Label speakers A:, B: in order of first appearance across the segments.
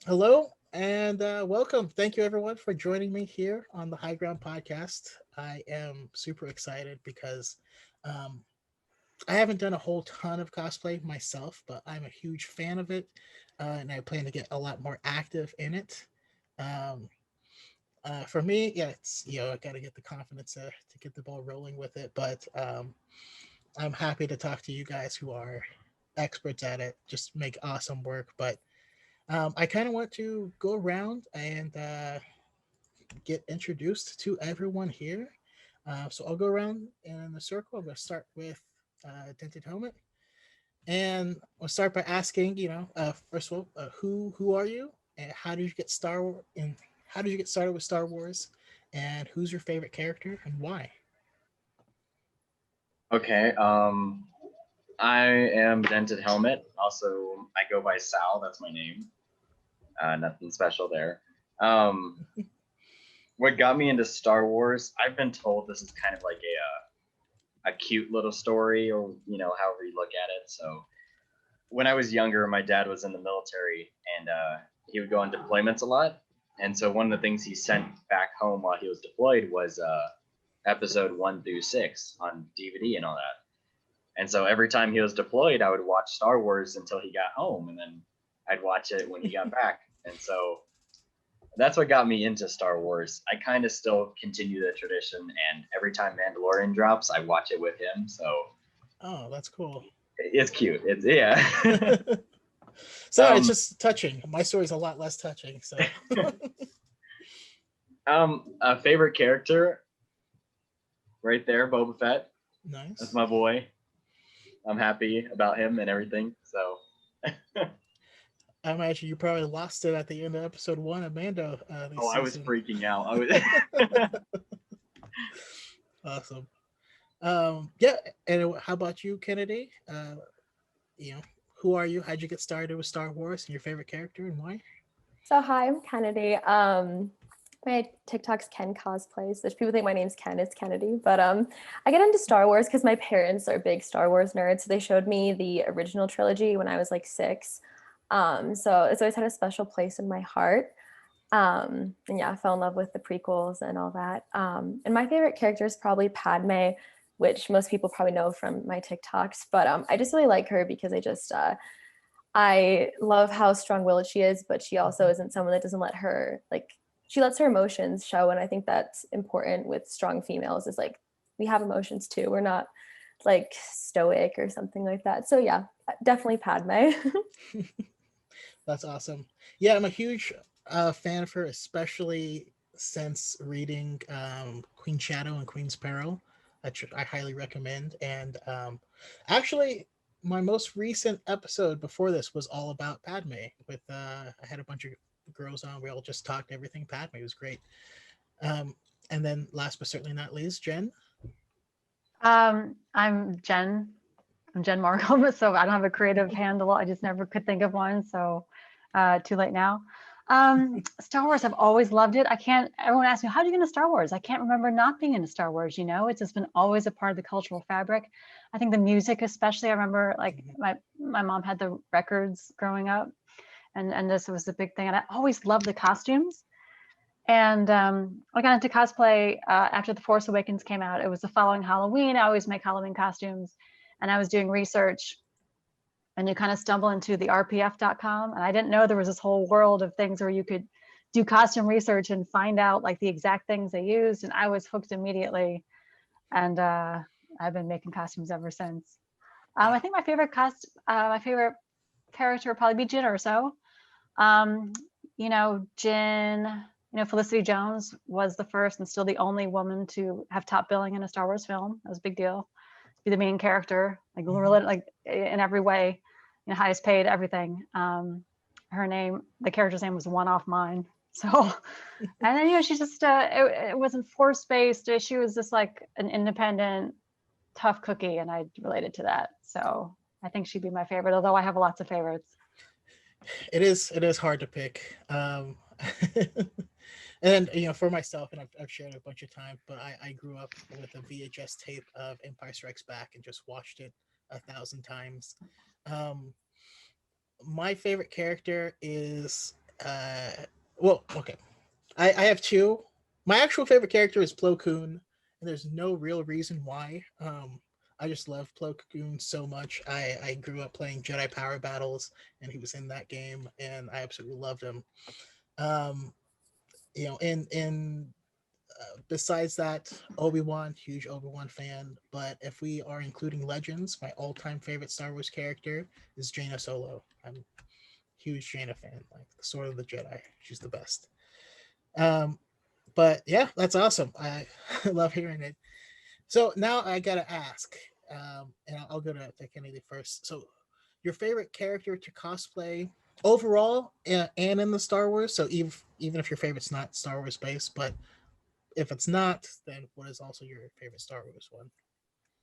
A: Hello and welcome. Thank you, everyone, for joining me here on the High Ground podcast. I am super excited because um, I haven't done a whole ton of cosplay myself, but I'm a huge fan of it, and I plan to get a lot more active in it. Um, for me, yeah, it's I got to get the confidence to get the ball rolling with it, but I'm happy to talk to you guys who are experts at it. Just make awesome work, but I kind of want to go around and get introduced to everyone here. So I'll go around in a circle. I'm going to start with Dented Helmet, and we'll start by asking, first of all, who are you, and how did you get how did you get started with Star Wars, and who's your favorite character and why?
B: Okay, I am Dented Helmet. Also, I go by Sal. That's my name. Nothing special there. Um, what got me into Star Wars? I've been told this is kind of like a cute little story, or however you look at it. So, when I was younger, my dad was in the military, and he would go on deployments a lot. And so, one of the things he sent back home while he was deployed was episode 1 through 6 on DVD and all that. And so every time he was deployed, I would watch Star Wars until he got home, and then I'd watch it when he got back. And so that's what got me into Star Wars. I kind of still continue the tradition, and every time Mandalorian drops, I watch it with him. So
A: Oh, that's cool.
B: it's cute. It's yeah.
A: So it's
B: um,
A: just touching. My story's a lot less touching. So
B: a favorite character right there, Boba Fett. That's
A: nice.
B: my boy. I'm happy about him and everything. So
A: I imagine you probably lost it at the end of episode one of Mando this
B: oh, I was
A: season.
B: freaking out. I was.
A: Awesome. Yeah. And how about you, Kennedy? Who are you? How'd you get started with Star Wars and your favorite character and why?
C: So hi, I'm Kennedy. My TikTok's Ken Cosplays, which people think my name's Ken, it's Kennedy. But I get into Star Wars because my parents are big Star Wars nerds. So they showed me the original trilogy when I was like 6. So it's always had a special place in my heart. And yeah, I fell in love with the prequels and all that. And my favorite character is probably Padme, which most people probably know from my TikToks. But I just really like her because I love how strong-willed she is, but she also
A: Mhm.
C: isn't someone that doesn't let her she lets her emotions show, and I think that's important with strong females. Is like we have emotions too. We're not like stoic or something like that. So yeah, definitely Padme.
A: That's awesome. Yeah, I'm a huge fan of her, especially since reading Queen Shadow and Queen's Peril. I highly recommend. And actually, my most recent episode before this was all about Padme. With I had a bunch of girls on. We all just talked everything Padme. It was great. Um, and then, last but certainly not least, Jen.
D: I'm Jen. I'm JenMarkham, so I don't have a creative handle. I just never could think of one, so too late now. Star Wars, I've always loved it. I can't. Everyone asks me, "How did you get into Star Wars?" I can't remember not being into Star Wars. It's just been always a part of the cultural fabric. I think the music, especially. I remember like
A: Mhm.
D: my mom had the records growing up, and this was the big thing. And I always loved the costumes. And I got into cosplay after The Force Awakens came out. It was the following Halloween. I always make Halloween costumes. And I was doing research, and you kind of stumble into the rpf.com. And I didn't know there was this whole world of things where you could do costume research and find out like the exact things they used. And I was hooked immediately. And I've been making costumes ever since. I think my favorite character would probably be Jyn Erso. Um, Jin, Felicity Jones was the first and still the only woman to have top billing in a Star Wars film. That was a big deal. To be the main character,
A: Mhm.
D: like in every way, highest paid, everything. The character's name was One Off Mine. So, and then she's just it wasn't force based. She was just like an independent, tough cookie, and I related to that. So I think she'd be my favorite. Although I have lots of favorites.
A: It is hard to pick. And for myself, and I've shared it a bunch of times, but I grew up with a VHS tape of Empire Strikes Back and just watched it 1,000 times. Um, my favorite character is well, okay. I have two. My actual favorite character is Plo Koon, and there's no real reason why. I just love Plo Koon so much. I grew up playing Jedi Power Battles, and he was in that game, and I absolutely loved him. Um, and besides that, Obi-Wan, huge Obi-Wan fan. But if we are including Legends, my all-time favorite Star Wars character is Jaina Solo. I'm a huge Jaina fan, like the Sword of the Jedi. She's the best. Um, but yeah, that's awesome. I love hearing it. So now I gotta ask, and I'll go to Kennedy first. So, your favorite character to cosplay overall, and in the Star Wars. So even if your favorite's not Star Wars based, but if it's not, then what is also your favorite Star Wars one?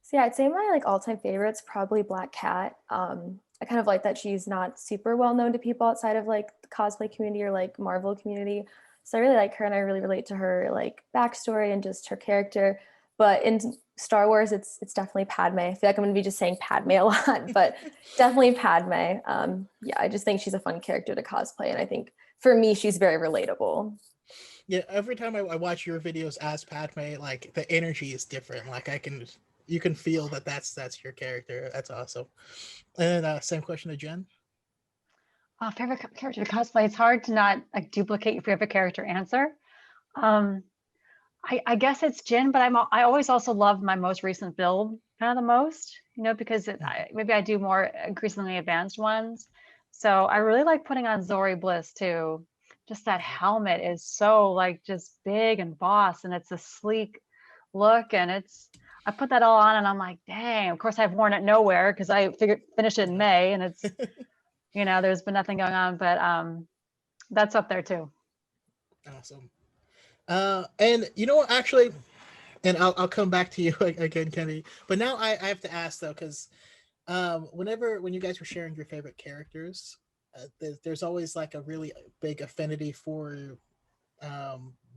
C: So yeah, I'd say my like all-time favorite's probably Black Cat. I kind of like that she's not super well known to people outside of like the cosplay community or like Marvel community. So I really like her and I really relate to her like backstory and just her character. But in Star Wars, it's definitely Padme. I feel like I'm gonna be just saying Padme a lot, but definitely Padme. Yeah, I just think she's a fun character to cosplay, and I think for me, she's very relatable.
A: Yeah, every time I watch your videos as Padme, like the energy is different. Like you can feel that that's your character. That's awesome. And same question to Jen.
D: Favorite character to cosplay. It's hard to not like duplicate your favorite character answer. Um, I guess it's Jin, but I always also love my most recent build kind of the most, because maybe I do more increasingly advanced ones. So I really like putting on Zori Bliss too. Just that helmet is so like just big and boss, and it's a sleek look, and I put that all on, and I'm like, dang. Of course, I've worn it nowhere because I finished it in May, and it's there's been nothing going on, but that's up there too.
A: Awesome. And you know what, actually, and I'll come back to you again, Kenny. But now I have to ask though, because when you guys were sharing your favorite characters, there's always like a really big affinity for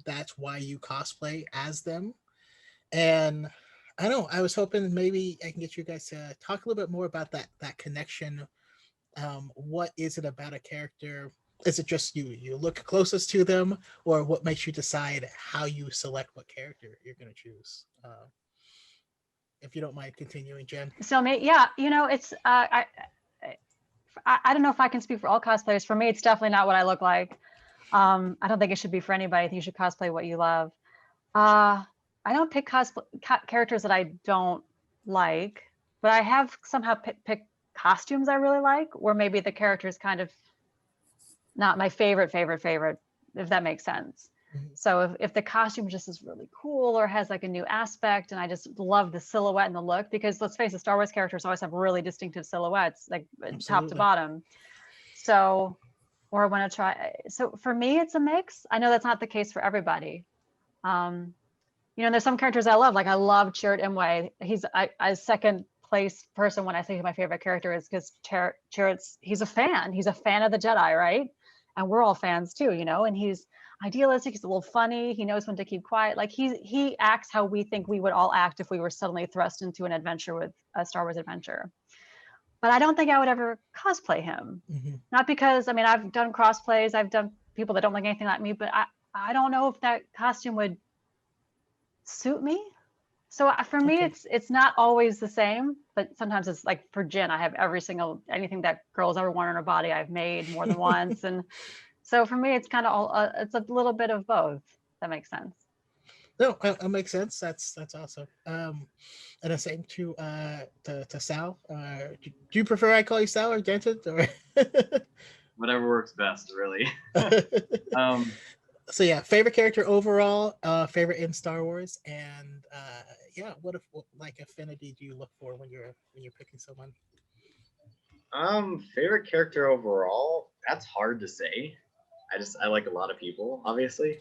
A: that's why you cosplay as them. And I don't know, I was hoping maybe I can get you guys to talk a little bit more about that connection. What is it about a character? Is it just you look closest to them, or what makes you decide how you select what character you're going to choose? If you don't mind continuing, Jen.
D: So yeah, it's I don't know if I can speak for all cosplayers. For me, it's definitely not what I look like. I don't think it should be for anybody. I think you should cosplay what you love. I don't pick characters that I don't like, but I have somehow picked costumes I really like, where maybe the character is kind of not my favorite, if that makes sense.
A: Mm-hmm.
D: So if the costume just is really cool or has like a new aspect, and I just love the silhouette and the look, because let's face it, Star Wars characters always have really distinctive silhouettes, like
A: Absolutely.
D: top to bottom. So, or I want to try. So for me, it's a mix. I know that's not the case for everybody. There's some characters I love. Like I love Chirrut Imwe. He's a second place person when I say who my favorite character is, because Chirrut's he's a fan. He's a fan of the Jedi, right? And we're all fans too, and he's idealistic. He's a little funny. He knows when to keep quiet. Like he acts how we think we would all act if we were suddenly thrust into an adventure with a Star Wars adventure. But I don't think I would ever cosplay him.
A: Mm-hmm.
D: Not because, I've done crossplays. I've done people that don't look anything like me, but I don't know if that costume would suit me. So for me,
A: Okay.
D: it's not always the same, but sometimes it's like for Jen, I have anything that girl's ever worn on her body, I've made more than once. And so for me, it's kind of all, it's a little bit of both. That makes sense.
A: No, it makes sense. That's awesome. And the same to Sal. Do you prefer I call you Sal or Dented, or
B: Whatever works best, really.
A: So yeah, favorite character overall, favorite in Star Wars, and yeah, what like affinity do you look for when you're picking someone?
B: Favorite character overall, that's hard to say. I like a lot of people, obviously.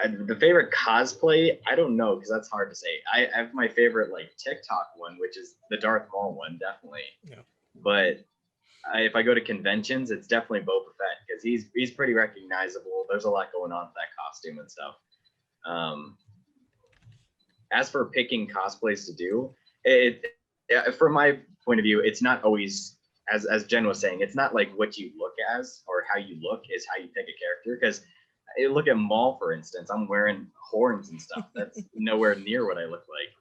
B: The favorite cosplay, I don't know, because that's hard to say. I have my favorite like TikTok one, which is the Darth Maul one, definitely.
A: Yeah.
B: But if I go to conventions, it's definitely Boba Fett, because he's pretty recognizable. There's a lot going on with that costume and stuff. As for picking cosplays to do, from my point of view, it's not always as Jen was saying, it's not like what you look as or how you look is how you pick a character. Because look at Maul, for instance. I'm wearing horns and stuff. That's nowhere near what I look like.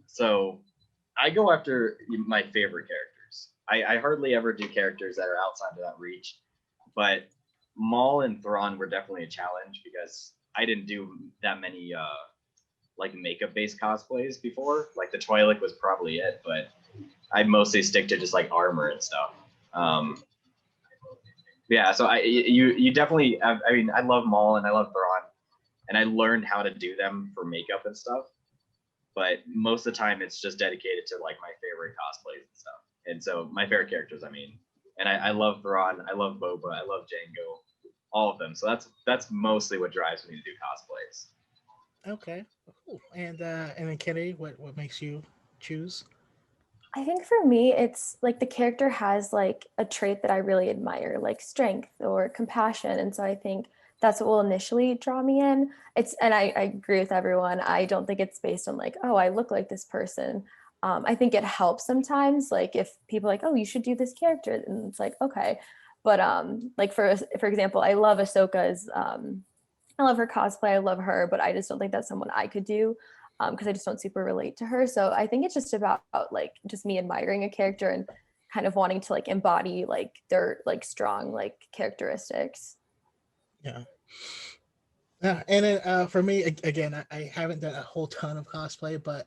B: So I go after my favorite characters. I hardly ever do characters that are outside of that reach. But Maul and Thrawn were definitely a challenge because I didn't do that many like makeup based cosplays before. Like the Twi'lek was probably it, but I mostly stick to just like armor and stuff. Yeah, so you definitely. I mean, I love Maul and I love Thrawn, and I learned how to do them for makeup and stuff. But most of the time, it's just dedicated to like my favorite cosplays and stuff. And so my favorite characters, I mean, and I love Thrawn, I love Boba, I love Jango, all of them. So that's mostly what drives me to do cosplays.
A: Okay, cool. And then Kennedy, what makes you choose?
C: I think for me, it's like the character has like a trait that I really admire, like strength or compassion. And so I think that's what will initially draw me in. I agree with everyone. I don't think it's based on like, oh, I look like this person. I think it helps sometimes, like if people are like, oh, you should do this character, and it's like, okay. But like for example, I love Ahsoka's. I love her cosplay. I love her, but I just don't think that's someone I could do because I just don't super relate to her. So I think it's just about like just me admiring a character and kind of wanting to like embody like their like strong like characteristics.
A: Yeah. Yeah, and then for me again, I haven't done a whole ton of cosplay, but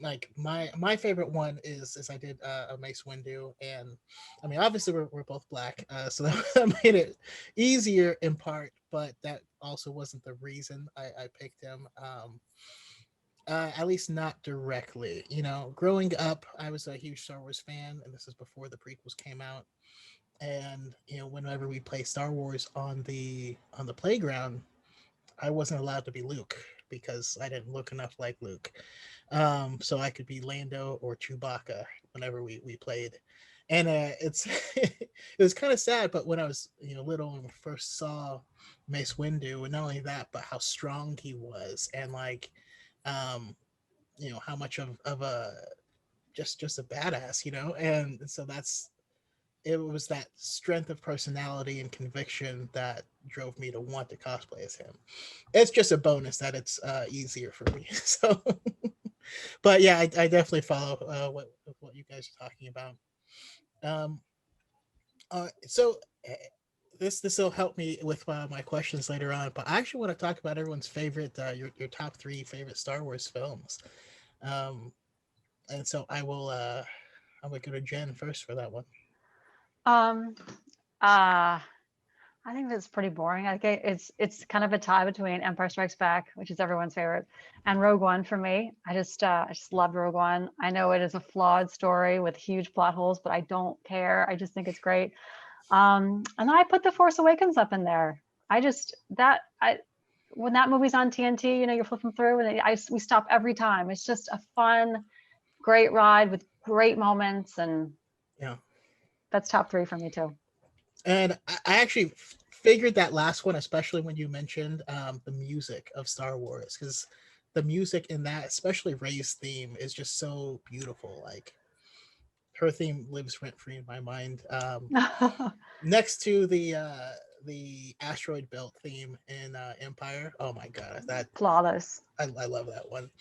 A: like my favorite one is I did a Mace Windu, and I mean obviously we're both black, so that made it easier in part, but that also wasn't the reason I picked him. At least not directly. You know, growing up, I was a huge Star Wars fan, and this is before the prequels came out. And you know, whenever we play Star Wars on the playground, I wasn't allowed to be Luke because I didn't look enough like Luke. So I could be Lando or Chewbacca whenever we played. And it's it was kind of sad, but when I was little and first saw Mace Windu, and not only that, but how strong he was, and like um, how much of a just a badass, and so that's it was that strength of personality and conviction that drove me to want to cosplay as him. It's just a bonus that it's easier for me. So, but yeah, I definitely follow what you guys are talking about. Um, so this will help me with my questions later on. But I actually want to talk about everyone's favorite your top three favorite Star Wars films. Um, and so I'm gonna go to Jen first for that one.
D: Um, uh, I think that's pretty boring. I think it's kind of a tie between Empire Strikes Back, which is everyone's favorite, and Rogue One for me. I just loved Rogue One. I know it is a flawed story with huge plot holes, but I don't care. I just think it's great. And then I put The Force Awakens up in there. I just that I when that movie's on TNT, you're flipping through, and we stop every time. It's just a fun, great ride with great moments, and
A: Yeah.
D: that's top three for me too.
A: And I actually figured that last one, especially when you mentioned the music of Star Wars, because the music in that, especially Rey's theme, is just so beautiful. Like her theme lives rent free in my mind. Next to the asteroid belt theme in Empire. Oh my god, that
D: Flawless.
A: I love that one.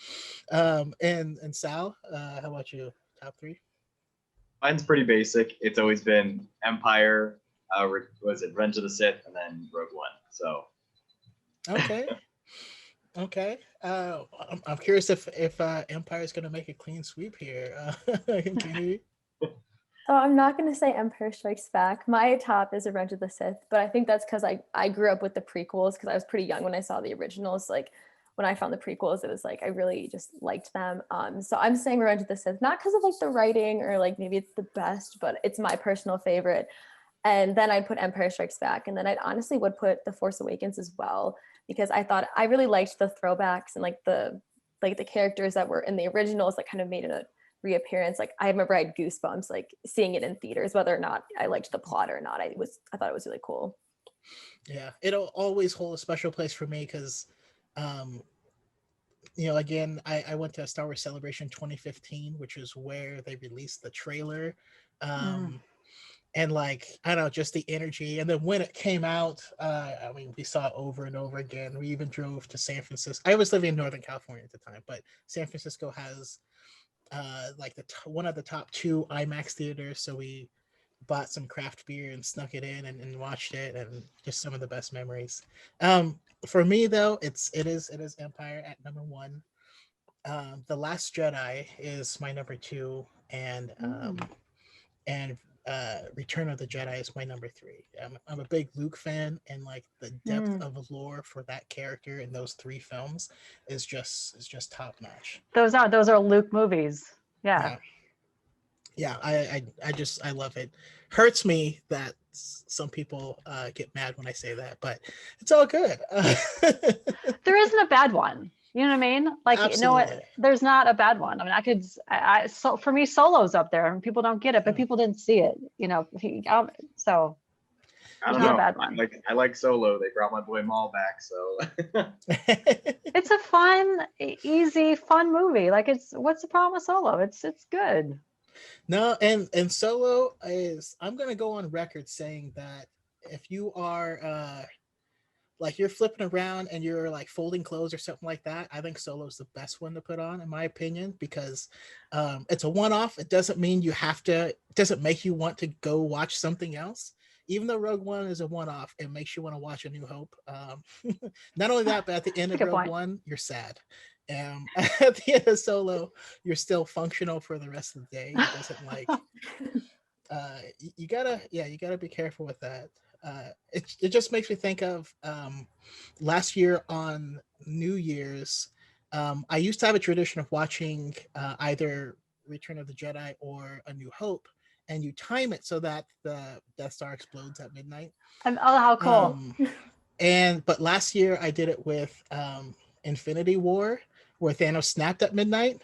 A: And Sal, how about you? Top three?
B: Mine's pretty basic. It's always been Empire. Was it Revenge of the Sith, and then Rogue One. So
A: Okay. Okay. I'm curious if Empire is gonna make a clean sweep here. Kennedy.
C: Oh, I'm not going to say Empire Strikes Back. My top is Revenge of the Sith, but I think that's because I grew up with the prequels because I was pretty young when I saw the originals. Like when I found the prequels, it was like I really just liked them. So I'm saying Revenge of the Sith, not because of like the writing or like maybe it's the best, but it's my personal favorite. And then I'd put Empire Strikes Back, and then I'd honestly would put The Force Awakens as well because I thought I really liked the throwbacks and like the characters that were in the originals that kind of made a reappearance. Like I remember I had goosebumps like seeing it in theaters, whether or not I liked the plot or not. I thought it was really cool.
A: Yeah, it'll always hold a special place for me because, um, again, I went to Star Wars Celebration 2015, which is where they released the trailer And like, I don't know, just the energy. And then when it came out, I mean, we saw it over and over again. We even drove to San Francisco. I was living in Northern California at the time, but San Francisco has like one of the top two IMAX theaters. So we bought some craft beer and snuck it in and watched it, and just some of the best memories. For me though, it is Empire at number one. The Last Jedi is my number two, and Return of the Jedi is my number three. I'm a big Luke fan, and like the depth of lore for that character in those three films is just top notch.
D: Those are Luke movies. Yeah.
A: Yeah, I love it. Hurts me that some people get mad when I say that, but it's all good.
D: There isn't a bad one. You know what I mean? Like, you know what?
A: Absolutely.
D: There's not a bad one. I mean, so for me, Solo's up there, and people don't get it, but people didn't see it. You know, so
B: I
D: there's
B: don't
D: not
B: know.
D: a bad one.
B: I like Solo. They brought my boy Maul back, so
D: It's a fun, easy, fun movie. Like, what's the problem with Solo? It's good.
A: No, and Solo is, I'm gonna go on record saying that if you are like you're flipping around and you're like folding clothes or something like that, I think Solo's the best one to put on, in my opinion, because it's a one-off. It doesn't mean you have to, it doesn't make you want to go watch something else. Even though Rogue One is a one-off, it makes you want to watch A New Hope. Not only that, but at the end of
D: Good
A: Rogue
D: point.
A: One, you're sad. At the end of Solo, you're still functional for the rest of the day. It doesn't like you gotta be careful with that. It just makes me think of last year on New Year's. I used to have a tradition of watching either Return of the Jedi or A New Hope, and you time it so that the Death Star explodes at midnight.
D: Oh, how cool!
A: But last year I did it with Infinity War, where Thanos snapped at midnight,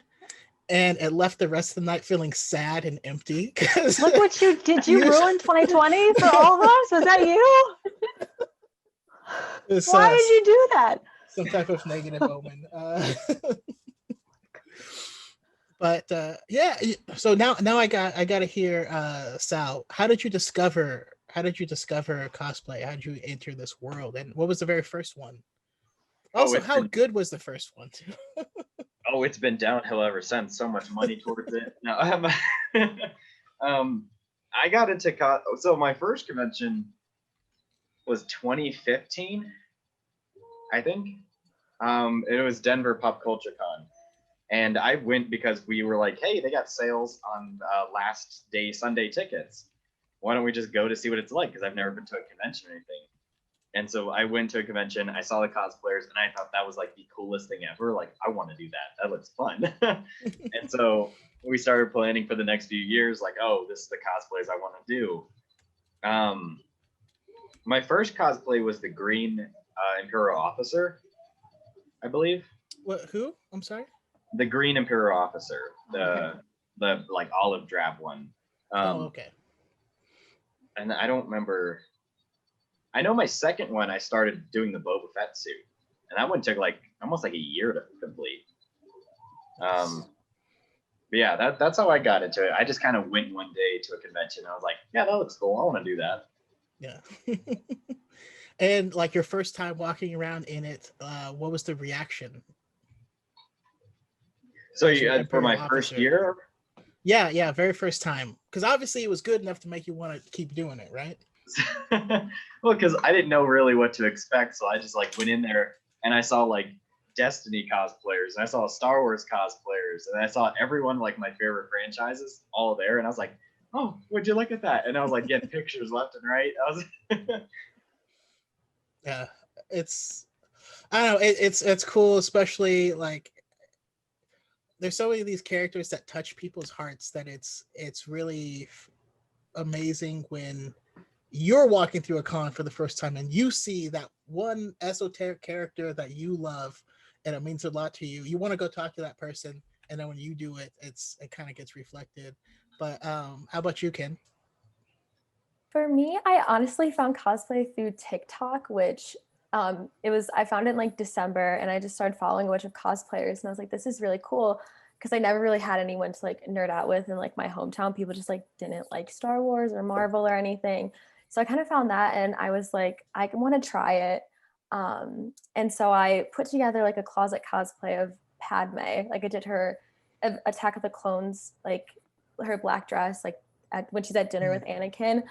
A: and it left the rest of the night feeling sad and empty.
D: Look what you did! You ruin 2020 for all of us. Was that you? Why did you do that?
A: Some type of negative omen. But yeah, so now I got to hear Sal. How did you discover cosplay? How did you enter this world, and what was the very first one? Also, how good was the first one too?
B: Oh, it's been downhill ever since. So much money towards it. No, I got into so my first convention was 2015, I think. It was Denver Pop Culture Con, and I went because we were like, hey, they got sales on last day Sunday tickets. Why don't we just go to see what it's like? Because I've never been to a convention or anything. And so I went to a convention, I saw the cosplayers, and I thought that was like the coolest thing ever. Like, I want to do that. That looks fun. And so we started planning for the next few years, like, oh, this is the cosplayers I want to do. My first cosplay was the Green Imperial Officer, I believe.
A: What? Who? I'm sorry.
B: The Green Imperial Officer, the like olive drab one.
A: Okay.
B: And I don't remember. I know my second one, I started doing the Boba Fett suit, and that one took like almost like a year to complete. But yeah, that's how I got into it. I just kind of went one day to a convention. I was like, yeah, that looks cool. I want to do that.
A: Yeah. And like your first time walking around in it, what was the reaction?
B: So for my first year?
A: Yeah, very first time. Because obviously it was good enough to make you want to keep doing it, right?
B: Well, because I didn't know really what to expect, so I just like went in there and I saw like Destiny cosplayers, and I saw Star Wars cosplayers, and I saw everyone like my favorite franchises all there, and I was like, oh, would you look at that? And I was like getting pictures left and right. I was
A: Yeah, I don't know, it's cool, especially like there's so many of these characters that touch people's hearts that it's really amazing when you're walking through a con for the first time and you see that one esoteric character that you love and it means a lot to you. You want to go talk to that person, and then when you do it, it kind of gets reflected. But how about you, Ken?
C: For me, I honestly found cosplay through TikTok, which I found it in like December, and I just started following a bunch of cosplayers, and I was like, this is really cool. because I never really had anyone to like nerd out with in like my hometown. People just like didn't like Star Wars or Marvel or anything. So I kind of found that, and I was like, I want to try it. And so I put together like a closet cosplay of Padme. Like I did her Attack of the Clones, like her black dress, like when she's at dinner with Anakin.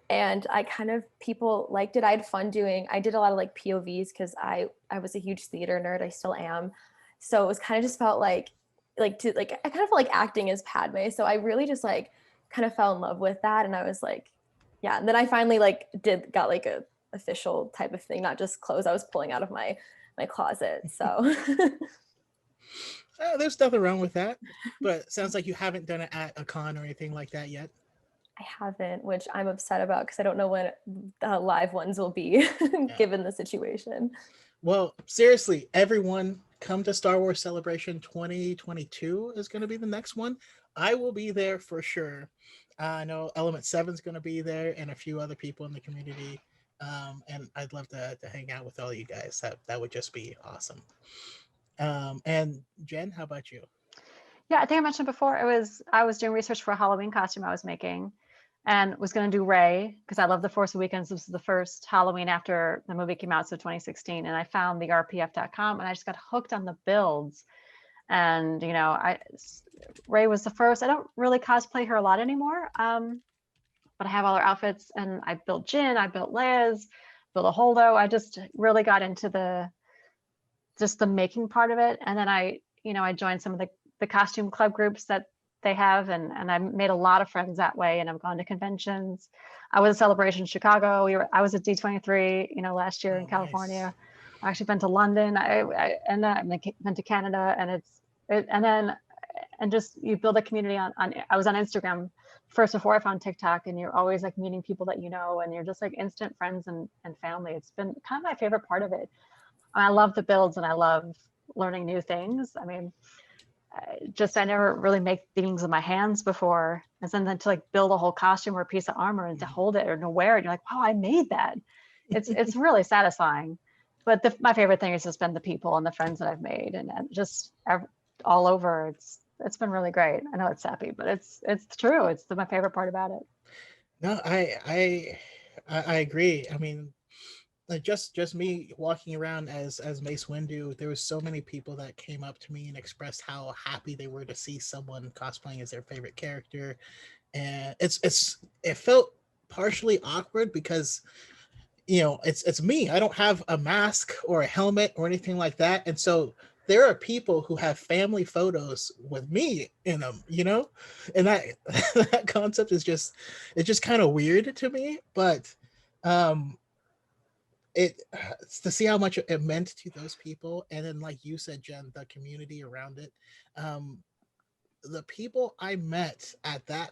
C: And I kind of, people liked it. I had fun I did a lot of like POVs because I was a huge theater nerd. I still am. So it was kind of just felt like I kind of felt like acting as Padme. So I really just like kind of fell in love with that. And I was like, yeah. And then I finally like got like a official type of thing, not just clothes I was pulling out of my closet. So
A: There's nothing wrong with that, but it sounds like you haven't done it at a con or anything like that yet.
C: I haven't, which I'm upset about because I don't know when the live ones will be given the situation.
A: Well, seriously, everyone come to Star Wars Celebration 2022 is going to be the next one. I will be there for sure. I know Element 7 is going to be there and a few other people in the community. And I'd love to hang out with all you guys. That would just be awesome. And Jen, how about you?
D: Yeah, I think I mentioned before, I was doing research for a Halloween costume I was making, and was going to do Rey because I love The Force Awakens. This was the first Halloween after the movie came out, so 2016. And I found the rpf.com, and I just got hooked on the builds. And Rey was the first. I don't really cosplay her a lot anymore, but I have all her outfits, and I built Jin, I built Leia's, built a Holdo. I just really got into the making part of it. And then I joined some of the costume club groups that they have, and I made a lot of friends that way. And I've gone to conventions. I was at Celebration Chicago. I was at D23, last year in California.
A: Nice.
D: I actually been to London. I been to Canada, and just you build a community on. I was on Instagram first before I found TikTok, and you're always like meeting people that and you're just like instant friends and family. It's been kind of my favorite part of it. I love the builds, and I love learning new things. I mean, I never really made things with my hands before, and then to like build a whole costume or a piece of armor and to hold it or to wear it, you're like, wow, I made that. It's really satisfying. But my favorite thing is just been the people and the friends that I've made, and just all over. It's been really great. I know it's sappy, but it's true. It's my favorite part about it.
A: No, I agree. I mean, like just me walking around as Mace Windu, there was so many people that came up to me and expressed how happy they were to see someone cosplaying as their favorite character, and it felt partially awkward because it's me. I don't have a mask or a helmet or anything like that, and so there are people who have family photos with me in them, and that that concept is it's just kind of weird to me, but it to see how much it meant to those people, and then like you said, Jen, the community around it, um the people I met at that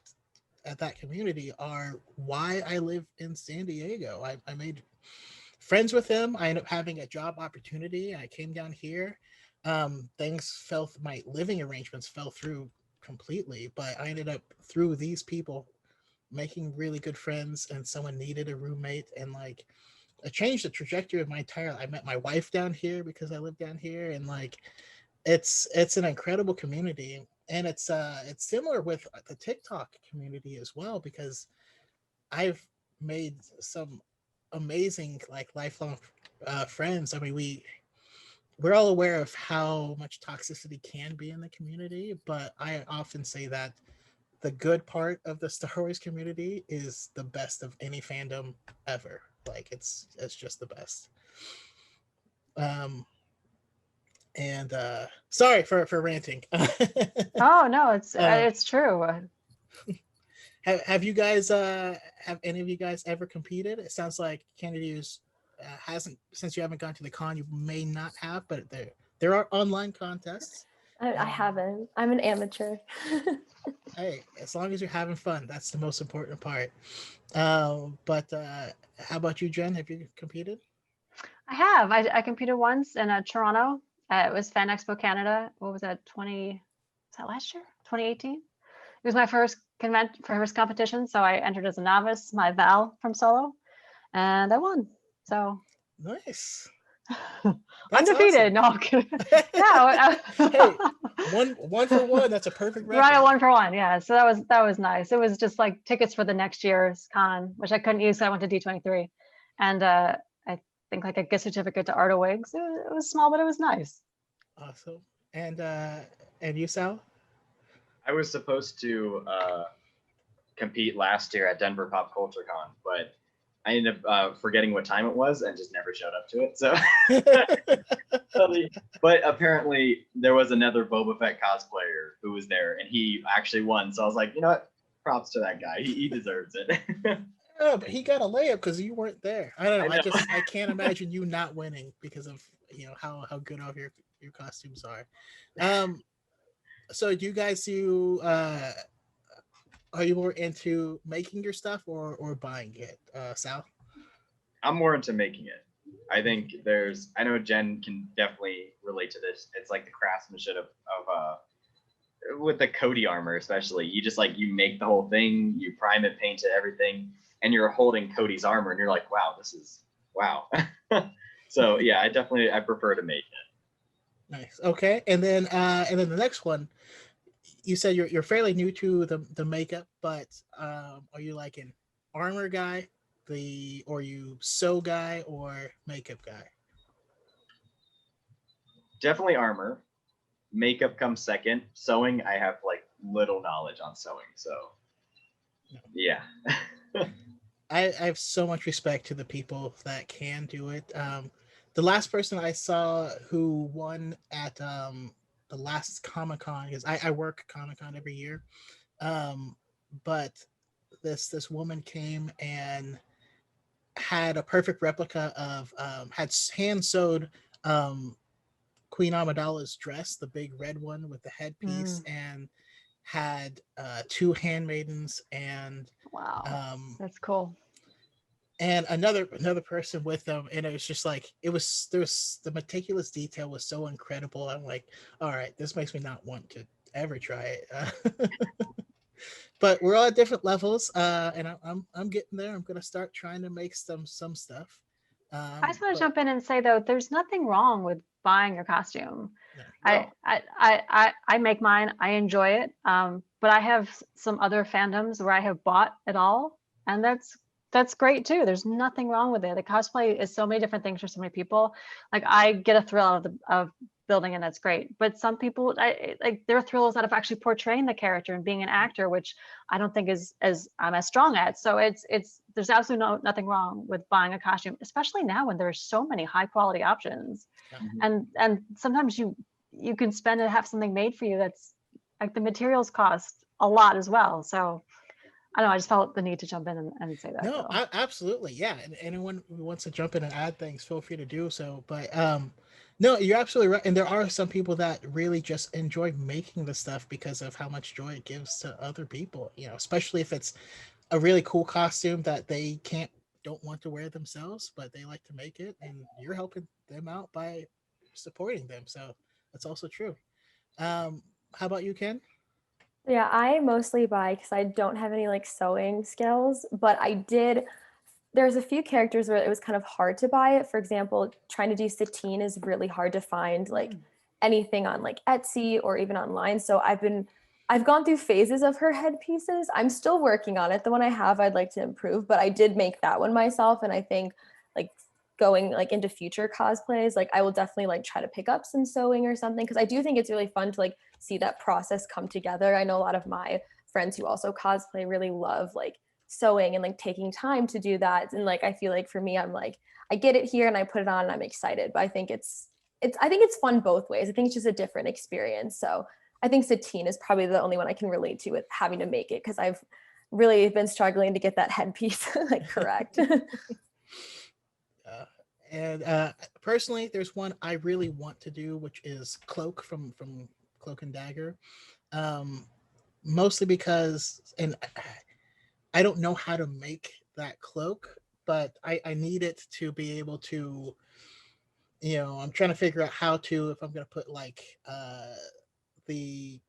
A: community are why I live in San Diego. I made friends with them. I ended up having a job opportunity. I came down here. My living arrangements fell through completely, but I ended up through these people making really good friends, and someone needed a roommate, and like it changed the trajectory of my entire. I met my wife down here because I live down here, and like it's an incredible community, and it's similar with the TikTok community as well, because I've made some amazing like lifelong friends. I mean, we're all aware of how much toxicity can be in the community, but I often say that the good part of the Star Wars community is the best of any fandom ever. Like it's just the best. Um, and sorry for ranting.
D: Oh no, it's
A: uh,
D: it's true.
A: have you guys have any of you guys ever competed? It sounds like Kennedy's hasn't, since you haven't gone to the con. You may not have, but there are online contests.
C: I haven't. I'm an amateur.
A: Hey, as long as you're having fun, that's the most important part. But how about you, Jen? Have you competed?
D: I have. I competed once in Toronto. It was Fan Expo Canada. What was that? Was that last year? 2018. It was my first competition. So I entered as a novice, my Val from solo, and I won. So
A: Nice. That's
D: Undefeated. No, I'm kidding. Yeah.
A: Hey, one for one. That's a perfect record.
D: Right, 1 for 1. Yeah. So that was nice. It was just like tickets for the next year's con, which I couldn't use. So I went to D23, and I think like a gift certificate to Art Wigs. It was small, but it was nice.
A: Awesome. And you, Sal?
B: I was supposed to compete last year at Denver Pop Culture Con, but I ended up forgetting what time it was and just never showed up to it. So, but apparently there was another Boba Fett cosplayer who was there, and he actually won. So I was like, you know what? Props to that guy. He deserves it.
A: Oh, but he got a layup because you weren't there. I don't know.
B: I know.
A: I can't imagine you not winning because of how good of your costumes are. So do you guys do? Are you more into making your stuff or buying it, Sal?
B: I'm more into making it. I think I know Jen can definitely relate to this. It's like the craftsmanship of with the Cody armor, especially. You just like, you make the whole thing, you prime it, paint it, everything, and you're holding Cody's armor and you're like, wow, this is wow. So yeah, I prefer to make it.
A: Nice. Okay, and then the next one, you said you're fairly new to the makeup, but are you like an armor guy, or you sew guy or makeup guy?
B: Definitely armor. Makeup comes second. Sewing, I have like little knowledge on sewing, so yeah.
A: I have so much respect to the people that can do it. The last person I saw who won at the last Comic Con, because I work Comic Con every year, but this woman came and had a perfect replica of had hand sewed Queen Amidala's dress, the big red one with the headpiece, and had two handmaidens and
D: Wow, that's cool.
A: And another person with them, and it was just like the meticulous detail was so incredible. I'm like, all right, this makes me not want to ever try it. But we're all at different levels, and I'm getting there. I'm gonna start trying to make some stuff.
D: I just want to
A: But
D: jump in and say though, there's nothing wrong with buying your costume.
A: no.
D: I make mine. I enjoy it. But I have some other fandoms where I have bought it all, and that's great too. There's nothing wrong with it. The cosplay is so many different things for so many people. Like I get a thrill out of building, and that's great. But some people, like their thrill is out of actually portraying the character and being an actor, which I don't think is as I'm as strong at. So it's there's absolutely nothing wrong with buying a costume, especially now when there's so many high quality options.
A: Yeah.
D: And sometimes you can spend and have something made for you that's like the materials cost a lot as well. So I don't know, I just felt the need to jump in and say that.
A: No, absolutely, yeah. And anyone who wants to jump in and add things, feel free to do so. But no, you're absolutely right. And there are some people that really just enjoy making the stuff because of how much joy it gives to other people. Especially if it's a really cool costume that they don't want to wear themselves, but they like to make it, and you're helping them out by supporting them. So that's also true. How about you, Ken?
C: Yeah, I mostly buy because I don't have any like sewing skills, but there's a few characters where it was kind of hard to buy it. For example, trying to do Satine is really hard to find like anything on like Etsy or even online. So I've gone through phases of her headpieces. I'm still working on it. The one I have, I'd like to improve, but I did make that one myself. And I think like going like into future cosplays, like I will definitely like try to pick up some sewing or something. Cause I do think it's really fun to like see that process come together. I know a lot of my friends who also cosplay really love like sewing and like taking time to do that. And like I feel like for me, I'm like, I get it here and I put it on and I'm excited. But I think it's fun both ways. I think it's just a different experience. So I think Satine is probably the only one I can relate to with having to make it because I've really been struggling to get that headpiece like correct.
A: And personally, there's one I really want to do, which is Cloak from Cloak and Dagger. Mostly because, and I don't know how to make that cloak, but I need it to be able to, I'm trying to figure out how to, if I'm going to put like the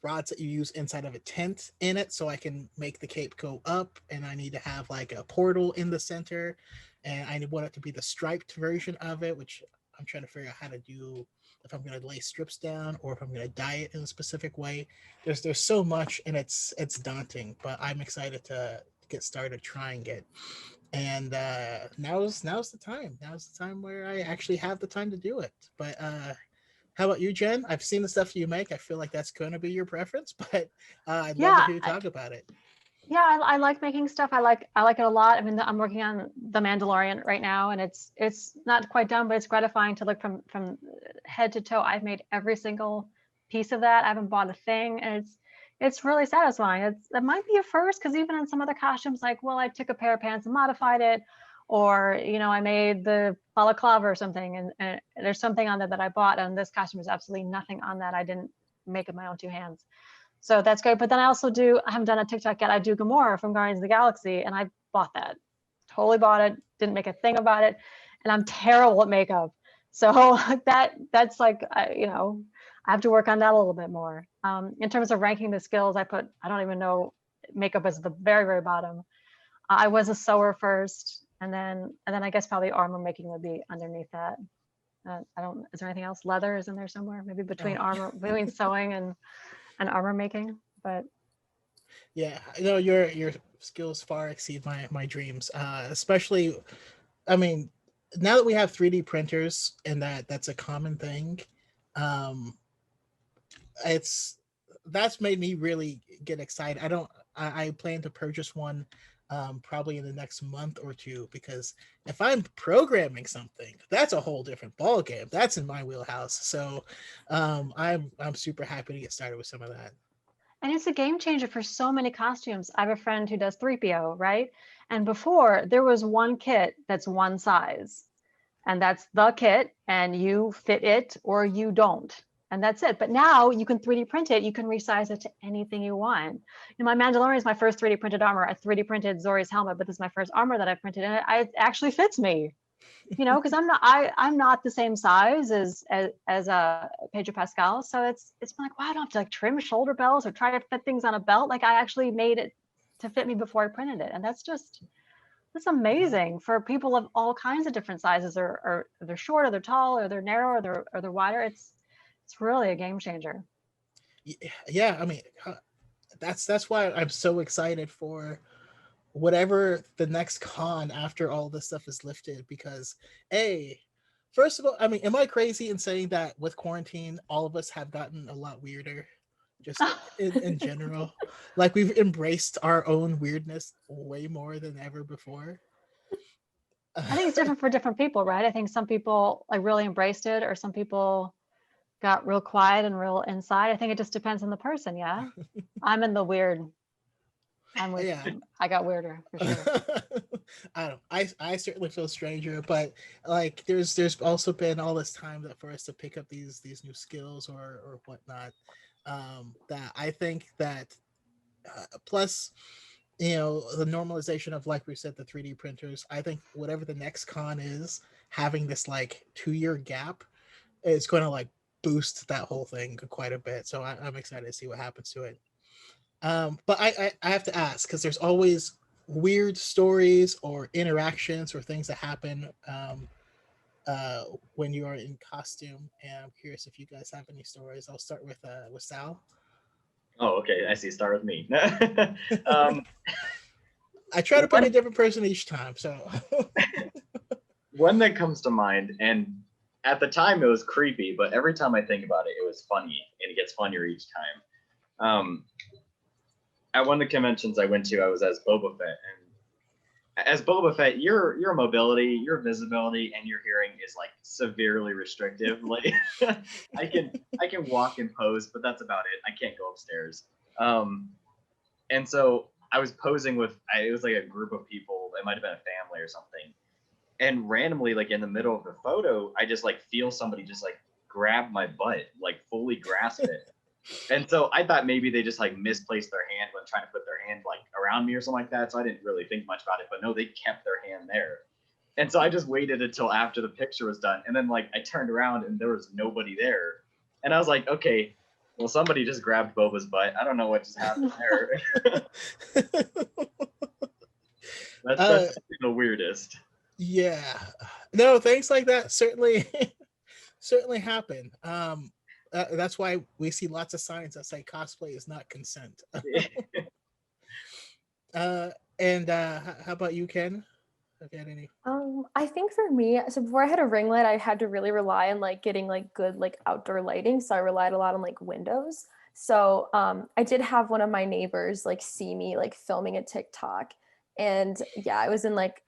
A: rods that you use inside of a tent in it so I can make the cape go up, and I need to have like a portal in the center, and I want it to be the striped version of it, which I'm trying to figure out how to do, if I'm going to lay strips down or if I'm going to dye it in a specific way. There's so much, and it's daunting, but I'm excited to get started trying it. And now's the time. Now's the time where I actually have the time to do it. But how about you, Jen? I've seen the stuff you make. I feel like that's going to be your preference, but I'd love to
D: Yeah,
A: hear you talk about it.
D: yeah, I like making stuff. I like it a lot. I mean, I'm working on The Mandalorian right now, and it's not quite done, but it's gratifying to look from head to toe. I've made every single piece of that. I haven't bought a thing, and it's really satisfying. It might be a first, because even in some other costumes, like, well, I took a pair of pants and modified it, or I made the balaclava or something, and there's something on there that I bought, and this costume is absolutely nothing on that. I didn't make it my own two hands. So that's great. But then I haven't done a TikTok yet. I do Gamora from Guardians of the Galaxy, and I bought that. Totally bought it. Didn't make a thing about it. And I'm terrible at makeup. So that's like, I have to work on that a little bit more. In terms of ranking the skills, I don't even know, makeup is the very, very bottom. I was a sewer first, and then I guess probably armor making would be underneath that. Is there anything else? Leather is in there somewhere, maybe between between sewing and armor making. But
A: Yeah, no, your skills far exceed my dreams. Especially, I mean, now that we have 3D printers and that's a common thing, um, it's that's made me really get excited. I plan to purchase one probably in the next month or two, because if I'm programming something, that's a whole different ball game. That's in my wheelhouse. So I'm super happy to get started with some of that.
D: and it's a game changer for so many costumes. I have a friend who does 3PO, right? And before, there was one kit that's one size, and that's the kit, and you fit it or you don't. And that's it. But now you can 3D print it. You can resize it to anything you want. My Mandalorian is my first 3D printed armor. I 3D printed Zori's helmet, but this is my first armor that I printed, and it actually fits me. Because I'm not the same size as a Pedro Pascal. So it's been like, wow, I don't have to like trim shoulder belts or try to fit things on a belt. Like, I actually made it to fit me before I printed it. And that's amazing for people of all kinds of different sizes, or they're short, or they're tall, or they're narrow, or they're wider. It's really a game changer.
A: Yeah, I mean, that's why I'm so excited for whatever the next con after all this stuff is lifted. Because first of all, I mean, am I crazy in saying that with quarantine all of us have gotten a lot weirder, just in general? Like, we've embraced our own weirdness way more than ever before.
D: I think it's different for different people, right? I think some people like really embraced it, or some people got real quiet and real inside. I think it just depends on the person. Yeah. I'm in the weird.
A: Yeah.
D: I got weirder for sure.
A: I don't. I certainly feel stranger, but like there's also been all this time that for us to pick up these new skills or whatnot. That I think that plus, the normalization of, like we said, the 3D printers. I think whatever the next con is, having this like 2-year gap is going to like boost that whole thing quite a bit. So I'm excited to see what happens to it. But I have to ask, because there's always weird stories or interactions or things that happen when you are in costume, and I'm curious if you guys have any stories. I'll start with Sal.
B: Oh, okay. I see. Start with me. um,
A: I try to pick a different person each time. So
B: one that comes to mind, and at the time it was creepy, but every time I think about it, it was funny, and it gets funnier each time. At one of the conventions I went to, I was as Boba Fett, and as Boba Fett, your mobility, your visibility, and your hearing is like severely restrictive. Like, I can walk and pose, but that's about it. I can't go upstairs. And so I was posing with, it was like a group of people. It might have been a family or something. And randomly, like in the middle of the photo, I just like feel somebody just like grab my butt, like fully grasp it. And so I thought maybe they just like misplaced their hand when trying to put their hand like around me or something like that. So I didn't really think much about it, but no, they kept their hand there. And so I just waited until after the picture was done. And then like I turned around and there was nobody there. And I was like, okay, well, somebody just grabbed Boba's butt. I don't know what just happened there. That's the weirdest.
A: Yeah, no, things like that certainly certainly happen. That's why we see lots of signs that say cosplay is not consent. uh, and how about you, Ken? Have you had any?
C: I think for me, so before I had a ring light, I had to really rely on like getting like good like outdoor lighting. So I relied a lot on like windows. So I did have one of my neighbors like see me like filming a TikTok, and yeah, I was in like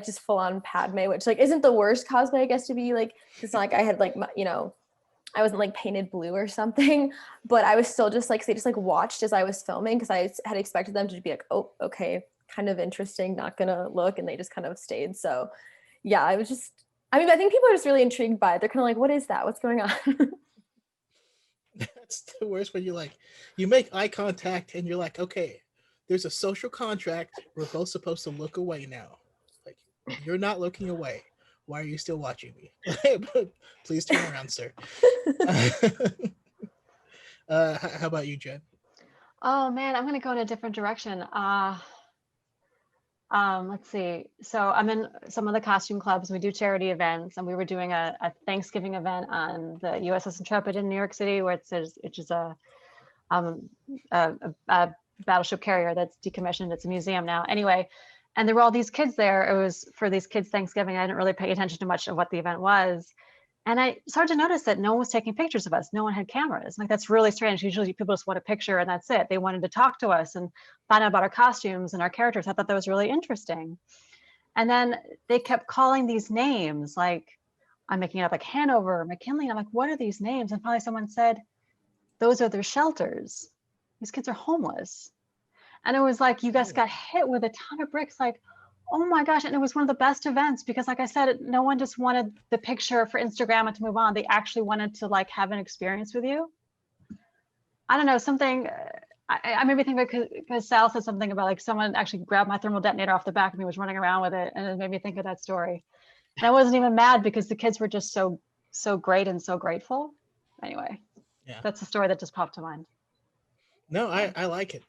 C: just full on Padme, which like isn't the worst cosplay I guess to be like. It's not like I had like I wasn't like painted blue or something, but I was still just like they just like watched as I was filming because I had expected them to be like, oh, okay, kind of interesting, not gonna look, and they just kind of stayed. So yeah, I was just I mean, I think people are just really intrigued by it. They're kind of like, what is that? What's going on?
A: That's the worst when you make eye contact and you're like, okay, there's a social contract. We're both supposed to look away now. Like you're not looking away. Why are you still watching me? Please turn around, sir. How about you, Jen?
D: Oh man, I'm gonna go in a different direction. Let's see. So I'm in some of the costume clubs. We do charity events, and we were doing a Thanksgiving event on the USS Intrepid in New York City, where which is um, a battleship carrier that's decommissioned. It's a museum now. Anyway, and there were all these kids there. It was for these kids' Thanksgiving. I didn't really pay attention to much of what the event was. And I started to notice that no one was taking pictures of us. No one had cameras. Like, that's really strange. Usually people just want a picture and that's it. They wanted to talk to us and find out about our costumes and our characters. I thought that was really interesting. And then they kept calling these names, like, I'm making it up, like Hanover, McKinley. And I'm like, what are these names? And finally someone said, those are their shelters. These kids are homeless. And it was like, you guys
A: Oh,
D: got hit with a ton of bricks. Like, oh my gosh. And it was one of the best events because, like I said, no one just wanted the picture for Instagram and to move on. They actually wanted to like have an experience with you. I don't know, something. I made me think because Sal said something about like someone actually grabbed my thermal detonator off the back of me, was running around with it, and it made me think of that story. And I wasn't even mad because the kids were just so great and so grateful. Anyway,
A: yeah.
D: that's the story that just popped to mind.
A: No,
D: So
A: I like it.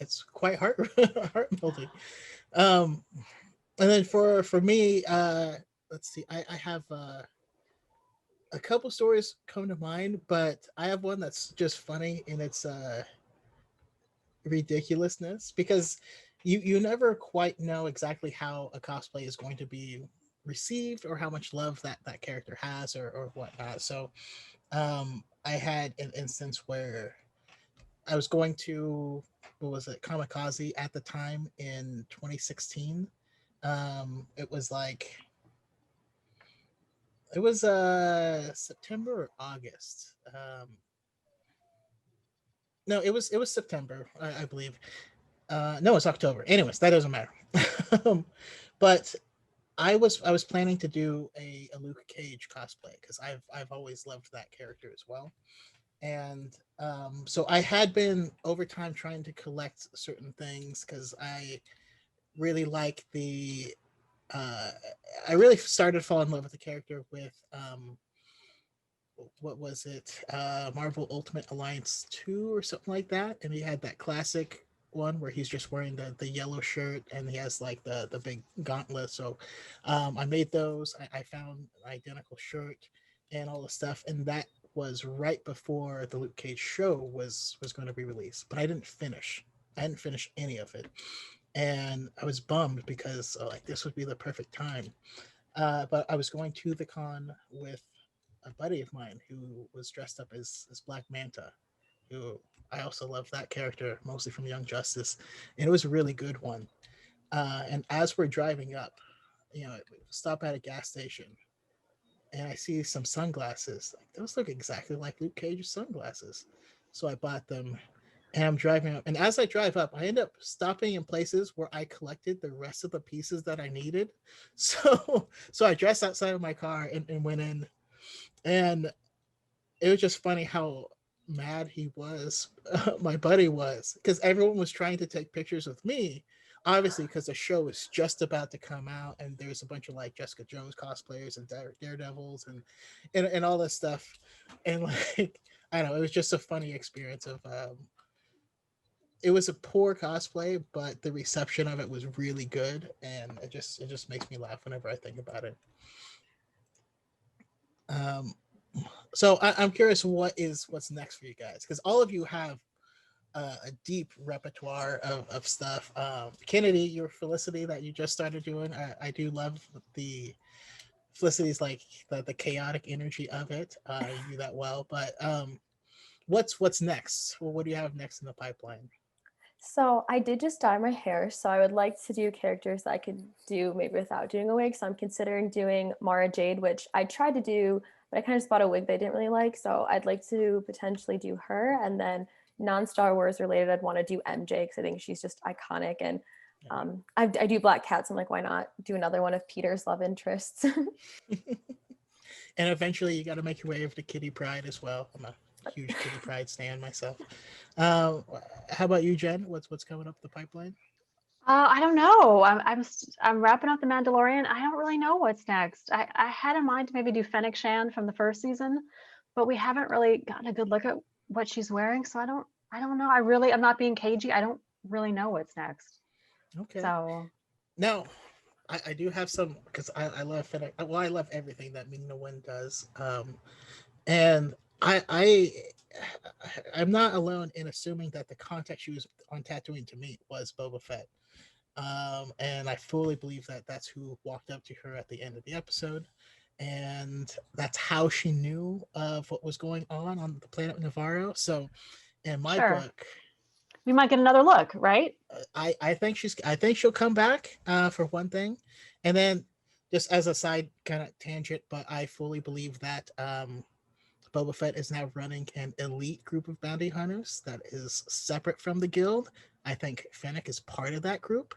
A: It's quite heart melting. Um, and then for me, let's see, I have a couple stories come to mind, but I have one that's just funny in its ridiculousness because you never quite know exactly how a cosplay is going to be received or how much love that character has or whatnot. So I had an instance where I was going to what was it, Kamikaze at the time in 2016. It was like it was September or August. No, it was September, I believe. No, it's October. Anyways, that doesn't matter. But I was planning to do a Luke Cage cosplay because I've always loved that character as well. And so I had been over time trying to collect certain things because really like the uh, I really started to fall in love with the character with what was it, Marvel Ultimate Alliance 2 or something like that, and he had that classic one where he's just wearing the yellow shirt and he has like the big gauntlet. So I made those. I found an identical shirt and all the stuff, and that was right before the Luke Cage show was going to be released, but I didn't finish any of it, and I was bummed because like this would be the perfect time. But I was going to the con with a buddy of mine who was dressed up as Black Manta, who I also love that character mostly from Young Justice, and it was a really good one. And as we're driving up, we stop at a gas station, and I see some sunglasses. Like those look exactly like Luke Cage's sunglasses, so I bought them. And I'm driving up, and as I drive up, I end up stopping in places where I collected the rest of the pieces that I needed. So I dressed outside of my car and went in, and it was just funny how mad he was, my buddy was, because everyone was trying to take pictures with me, obviously because the show was just about to come out and there's a bunch of like Jessica Jones cosplayers and Daredevils and all this stuff, and like I don't know, it was just a funny experience of it was a poor cosplay, but the reception of it was really good, and it just makes me laugh whenever I think about it. Um, so I'm curious, what's next for you guys? Because all of you have a deep repertoire of stuff. Kennedy, your Felicity that you just started doing, I do love the Felicity's like the chaotic energy of it. You do that well, but what's next? Well, what do you have next in the pipeline?
C: So I did just dye my hair, so I would like to do characters that I could do maybe without doing a wig. So I'm considering doing Mara Jade, which I tried to do, but I kind of just bought a wig that I didn't really like. So I'd like to potentially do her, and then non-Star Wars related, I'd want to do MJ because I think she's just iconic. And I do Black Cats. I'm like, why not do another one of Peter's love interests?
A: And eventually, you got to make your way over to Kitty Pride as well. I'm a huge Kitty Pride stan myself. Um, how about you, Jen? What's coming up the pipeline?
D: I don't know. I'm wrapping up the Mandalorian. I don't really know what's next. I had in mind to maybe do Fennec Shan from the first season, but we haven't really gotten a good look at what she's wearing. So I don't know. I'm not being cagey. I don't really know what's next.
A: Okay.
D: So
A: Now, I do have some because I love Fennec. Well, I love everything that Ming Na Wen does. And I I'm not alone in assuming that the contact she was on Tatooine to meet was Boba Fett. And I fully believe that that's who walked up to her at the end of the episode, and that's how she knew of what was going on the planet Navarro. So, in my
D: sure,
A: book,
D: we might get another look, right?
A: I think she'll come back for one thing, and then just as a side kind of tangent, but I fully believe that Boba Fett is now running an elite group of bounty hunters that is separate from the guild. I think Fennec is part of that group.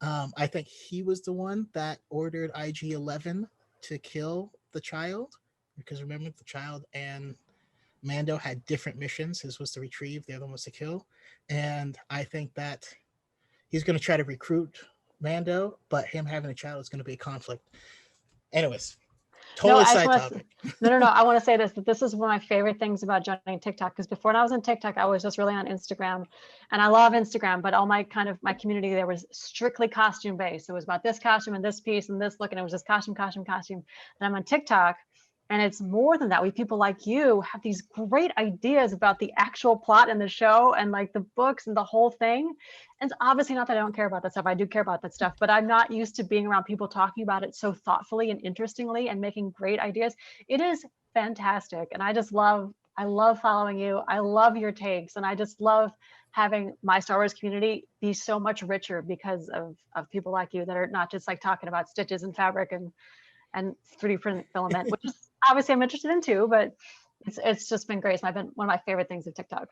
A: I think he was the one that ordered IG-11 to kill the child, because remember, the child and Mando had different missions. His was to retrieve, the other one was to kill. And I think that he's going to try to recruit Mando, but him having a child is going to be a conflict. Anyways,
D: No,
A: totally
D: I just
A: side
D: want to.
A: topic.
D: No. I want to say this, that this is one of my favorite things about joining TikTok, because before when I was on TikTok, I was just really on Instagram, and I love Instagram, but all my community there was strictly costume based. It was about this costume and this piece and this look, and it was just costume. And I'm on TikTok, and it's more than that. We people like you have these great ideas about the actual plot in the show and like the books and the whole thing. And it's obviously not that I don't care about that stuff. I do care about that stuff, but I'm not used to being around people talking about it so thoughtfully and interestingly and making great ideas. It is fantastic. And I love following you. I love your takes. And I just love having my Star Wars community be so much richer because of people like you that are not just like talking about stitches and fabric and 3D print filament, which is obviously I'm interested in too, but it's just been great. It's been one of my favorite things of TikTok.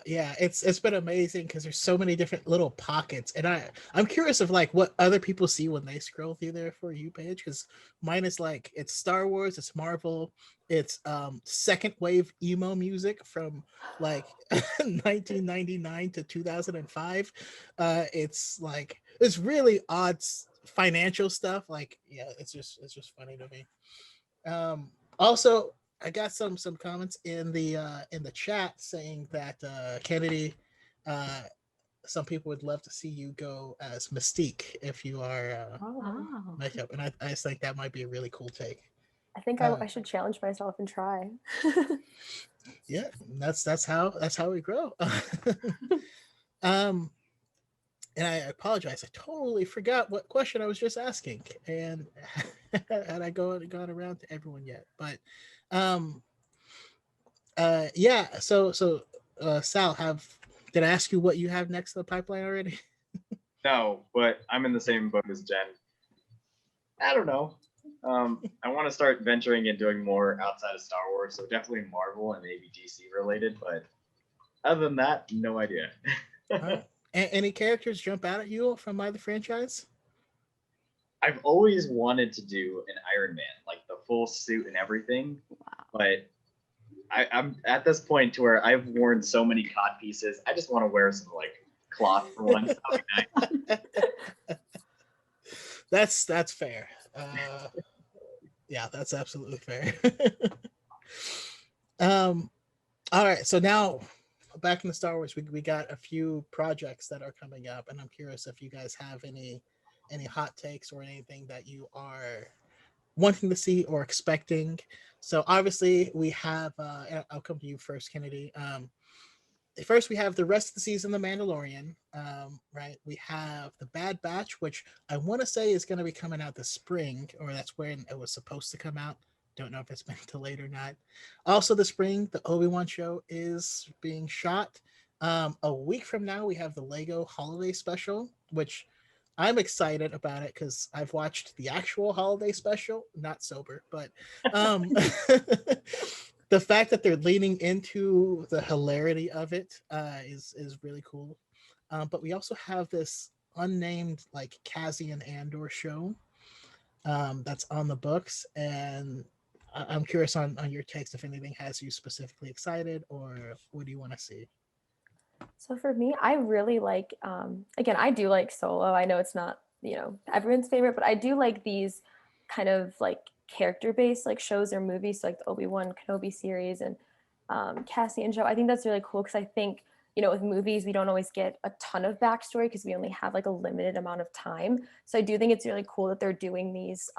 A: Yeah, it's been amazing because there's so many different little pockets, and I'm curious of like what other people see when they scroll through their For You page, because mine is like it's Star Wars, it's Marvel, it's second wave emo music from like 1999 to 2005. It's like it's really odd financial stuff. Like yeah, it's just funny to me. Also, I got some comments in the chat saying that Kennedy, uh, some people would love to see you go as Mystique if you are
D: Oh,
A: makeup, and I just think that might be a really cool take.
C: I think
A: Uh,
C: I should challenge myself and try.
A: yeah, that's how we grow. um, and I apologize, I totally forgot what question I was just asking, and and I gone around to everyone yet, but um yeah, Sal, have did I ask you what you have next in the pipeline already?
B: No, but I'm in the same boat as Jen. I don't know. I want to start venturing and doing more outside of Star Wars, so definitely Marvel and maybe DC related. But other than that, no idea.
A: Any characters jump out at you from either franchise?
B: I've always wanted to do an Iron Man, like the full suit and everything, but I'm at this point to where I've worn so many cod pieces. I just want to wear some like cloth for once. Nice.
A: That's fair. Yeah, that's absolutely fair. All right, so now back in the Star Wars, we got a few projects that are coming up, and I'm curious if you guys have any hot takes or anything that you are wanting to see or expecting. So obviously we have I'll come to you first, Kennedy. First we have the rest of the season, The Mandalorian. Right, we have the Bad Batch, which I want to say is going to be coming out this spring, or that's when it was supposed to come out. Don't know if it's been delayed or not. Also, the spring, the Obi-Wan show is being shot. A week from now, we have the Lego Holiday Special, which I'm excited about it because I've watched the actual holiday special, not sober, but um, the fact that they're leaning into the hilarity of it is really cool. But we also have this unnamed like Cassian Andor show that's on the books, and I'm curious on your takes if anything has you specifically excited or what do you want to see?
C: So for me, I really like, again, I do like Solo. I know it's not, everyone's favorite, but I do like these kind of like character-based like shows or movies, so like the Obi-Wan Kenobi series and Cassian show. I think that's really cool because I think, with movies, we don't always get a ton of backstory because we only have like a limited amount of time. So I do think it's really cool that they're doing these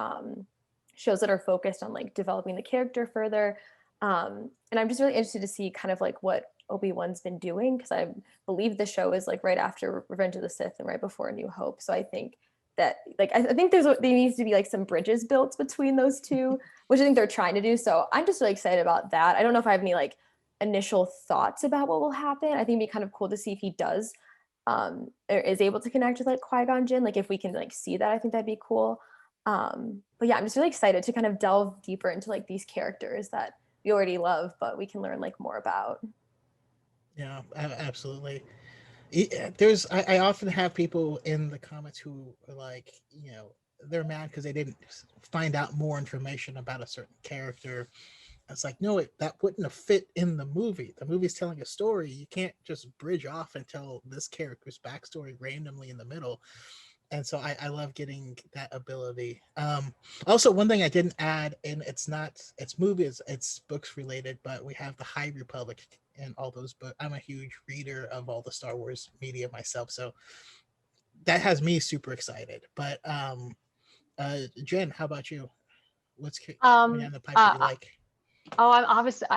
C: shows that are focused on like developing the character further. And I'm just really interested to see kind of like what Obi-Wan's been doing because I believe the show is like right after Revenge of the Sith and right before A New Hope. So I think that like I think there needs to be like some bridges built between those two, which I think they're trying to do. So I'm just really excited about that. I don't know if I have any like initial thoughts about what will happen. I think it'd be kind of cool to see if he does or is able to connect with like Qui-Gon Jinn. Like if we can like see that, I think that'd be cool. But yeah, I'm just really excited to kind of delve deeper into like these characters that we already love, but we can learn like more about.
A: Yeah, absolutely. I often have people in the comments who are like, they're mad because they didn't find out more information about a certain character. It's like, no, that wouldn't have fit in the movie. The movie's telling a story. You can't just bridge off and tell this character's backstory randomly in the middle. And so I love getting that ability. Also, one thing I didn't add, and it's movies, it's books related, but we have the High Republic and all those books. I'm a huge reader of all the Star Wars media myself, so that has me super excited. But Jen, how about you? What's coming down
D: Um,
A: the pipe that
D: uh,
A: you like?
D: oh, I'm obviously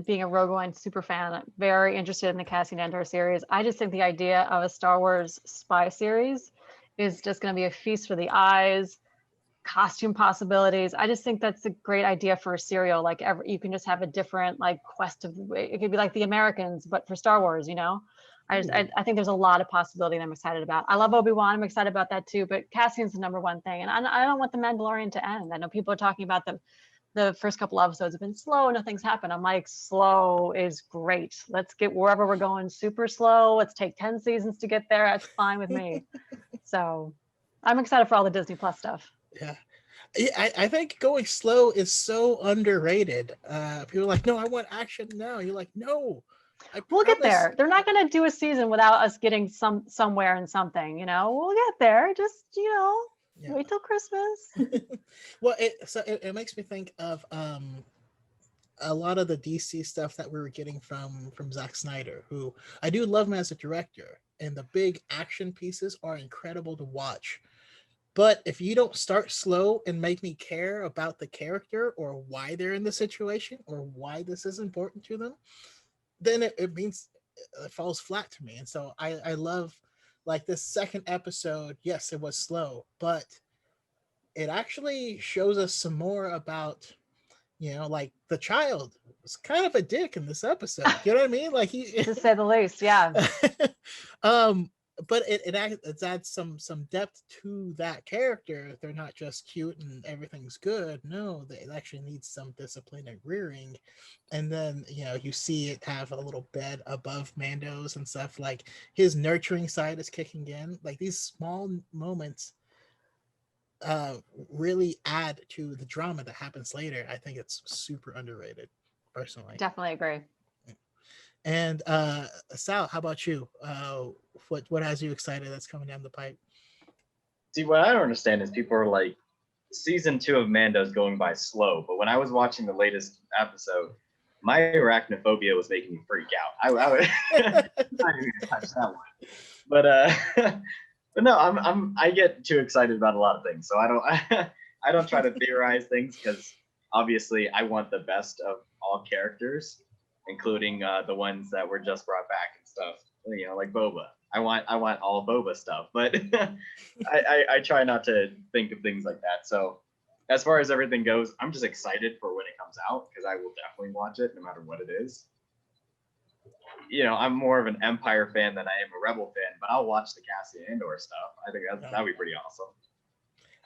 D: being a Rogue One super fan. I'm very interested in the Cassian Andor series. I just think the idea of a Star Wars spy series is just going to be a feast for the eyes. Costume possibilities. I just think that's a great idea for a serial. Like you can just have a different like quest of it could be like The Americans, but for Star Wars. I think there's a lot of possibility that I'm excited about. I love Obi-Wan. I'm excited about that too. But Cassian's the number one thing, and I don't want the Mandalorian to end. I know people are talking about the first couple episodes have been slow, nothing's happened. I'm like, slow is great. Let's get wherever we're going super slow. Let's take 10 seasons to get there. That's fine with me. So I'm excited for all the Disney Plus stuff.
A: Yeah. I think going slow is so underrated. People are like, no, I want action now. You're like, no, I
D: We'll get
A: promise.
D: there. They're not going to do a season without us getting somewhere and something. We'll get there. Just
A: Yeah.
D: wait till Christmas.
A: Well, it makes me think of a lot of the DC stuff that we were getting from Zack Snyder, who I do love him as a director, and the big action pieces are incredible to watch. But if you don't start slow and make me care about the character or why they're in the situation or why this is important to them, then it means it falls flat to me. And so I love like this second episode. Yes, it was slow, but it actually shows us some more about, like the child was kind of a dick in this episode. You know what I mean? Like he,
D: To say the least. Yeah.
A: um, but it adds some depth to that character. They're not just cute and everything's good. No, they actually need some discipline and rearing. And then you see it have a little bed above Mando's and stuff. Like his nurturing side is kicking in. Like these small moments really add to the drama that happens later. I think it's super underrated, personally.
D: Definitely agree.
A: And Sal, how about you? What has you excited that's coming down the pipe?
B: See, what I don't understand is people are like, season 2 of Mando's going by slow, but when I was watching the latest episode, My arachnophobia was making me freak out. I would not even gonna touch that one. But but no, I get too excited about a lot of things, so I don't I don't try to theorize things because obviously I want the best of all characters, including the ones that were just brought back and stuff. You know, like Boba. I want all Boba stuff, but I try not to think of things like that. So as far as everything goes, I'm just excited for when it comes out because I will definitely watch it no matter what it is. You know, I'm more of an Empire fan than I am a Rebel fan, but I'll watch the Cassian Andor stuff. I think that'd be pretty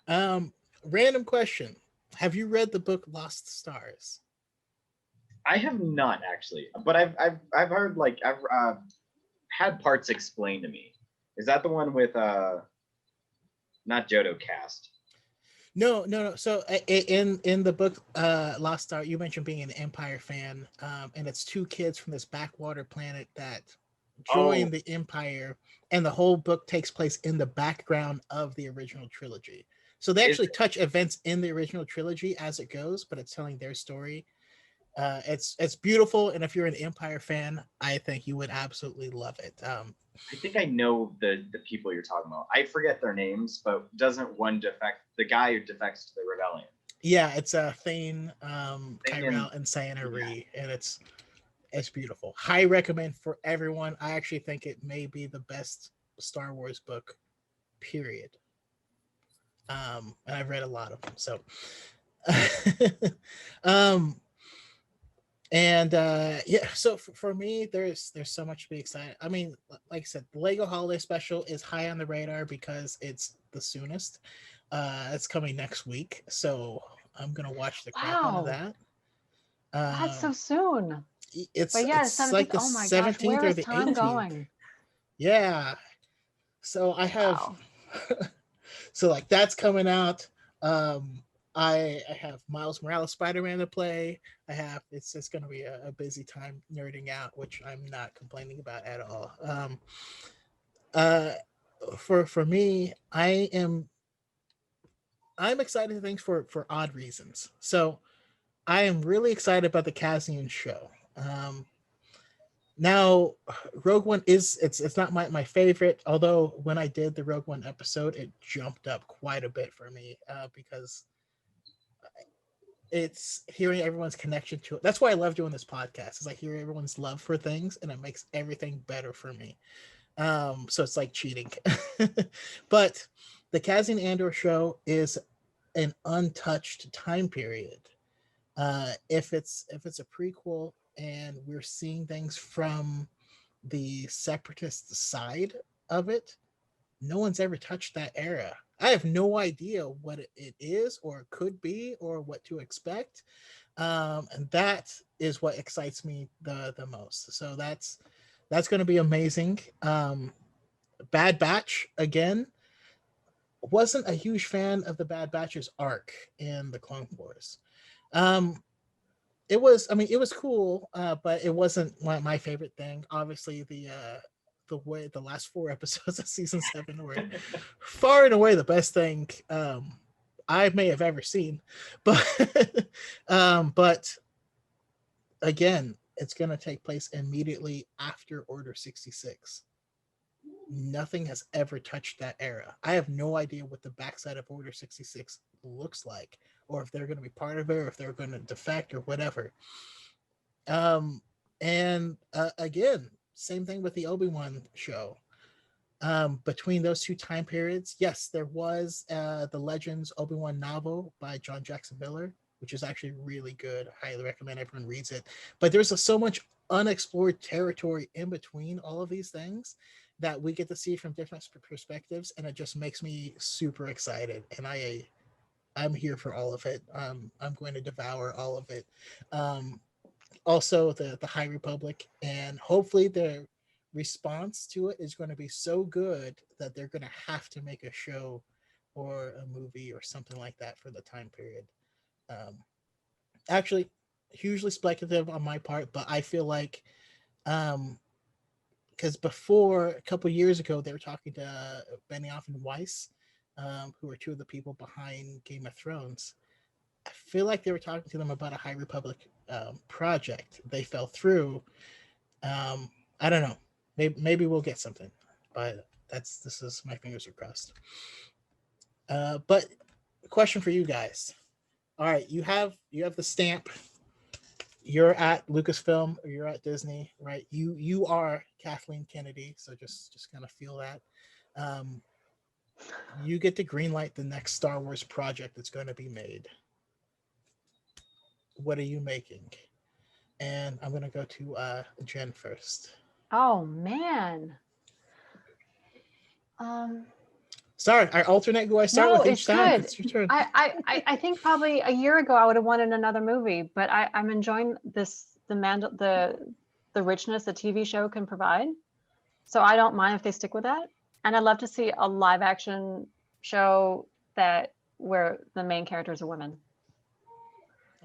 B: awesome.
A: Random question: have you read the book Lost Stars?
B: I have not actually, but I've heard like I've had parts explained to me. Is that the one with not Jodo Cast?
A: No. So in the book Lost Star, you mentioned being an Empire fan, and it's two kids from this backwater planet that join the Empire, and the whole book takes place in the background of the original trilogy. So they actually touch events in the original trilogy as it goes, but it's telling their story. It's beautiful, and if you're an Empire fan, I think you would absolutely love it.
B: I think I know the people you're talking about. I forget their names, but doesn't one defect? The guy who defects to the rebellion.
A: Yeah, it's Thane,
B: Thane
A: Tyrell, and Sayana Ree, and it's beautiful. High recommend for everyone. I actually think it may be the best Star Wars book, period. And I've read a lot of them, so. And yeah, so for me, there's so much to be excited. I mean, like I said, the Lego Holiday Special is high on the radar because it's the soonest. It's coming next week, so I'm gonna watch the crap out of that.
D: That's so soon.
A: It's
D: But yeah,
A: it's like
D: 17th.
A: the
D: Oh my gosh,
A: 17th
D: where
A: or
D: is
A: the
D: time
A: 18th.
D: going?
A: Yeah. So I have
D: Wow.
A: so like that's coming out. I have Miles Morales Spider-Man to play. I have it's gonna be a busy time nerding out, which I'm not complaining about at all. Uh for me, I'm excited things for odd reasons. So I am really excited about the Cassian show. Now, Rogue One it's not my favorite, although when I did the Rogue One episode, it jumped up quite a bit for me because it's hearing everyone's connection to it. That's why I love doing this podcast, is I hear everyone's love for things and it makes everything better for me. So it's like cheating. But the Cassian Andor show is an untouched time period. If it's a prequel and we're seeing things from the separatist side of it, no one's ever touched that era. I have no idea what it is or could be or what to expect. And that is what excites me the most. So that's going to be amazing. Bad Batch again. Wasn't a huge fan of the Bad Batch's arc in the Clone Wars. It was, I mean, it was cool, but it wasn't my favorite thing. Obviously, the way the last 4 episodes of season 7 were far and away the best thing I may have ever seen. But but again, it's gonna take place immediately after Order 66. Nothing has ever touched that era. I have no idea what the backside of Order 66 looks like, or if they're going to be part of it, or if they're going to defect, or whatever. And again, same thing with the Obi-Wan show. Between those two time periods, yes, there was the Legends Obi-Wan novel by John Jackson Miller, which is actually really good. I highly recommend everyone reads it. But there's so much unexplored territory in between all of these things that we get to see from different perspectives, and it just makes me super excited. And I'm here for all of it. I'm going to devour all of it. Also, the High Republic, and hopefully the response to it is going to be so good that they're going to have to make a show or a movie or something like that for the time period. Actually, hugely speculative on my part, but I feel like because before a couple years ago they were talking to Benioff and Weiss, who are two of the people behind Game of Thrones. I feel like they were talking to them about a High Republic project they fell through. I don't know. Maybe we'll get something, but this is my fingers are crossed. But question for you guys. All right, you have the stamp. You're at Lucasfilm or you're at Disney, right? You are Kathleen Kennedy, so just kind of feel that. Um, you get to greenlight the next Star Wars project that's going to be made. What are you making? And I'm gonna go to Jen first.
D: Oh man. Um,
A: Sorry, I alternate who I start
D: no,
A: with
D: it's
A: each time.
D: good.
A: It's your turn.
D: I think probably a year ago I would have wanted another movie, but I'm enjoying the richness the TV show can provide. So I don't mind if they stick with that. And I'd love to see a live action show that where the main characters are women.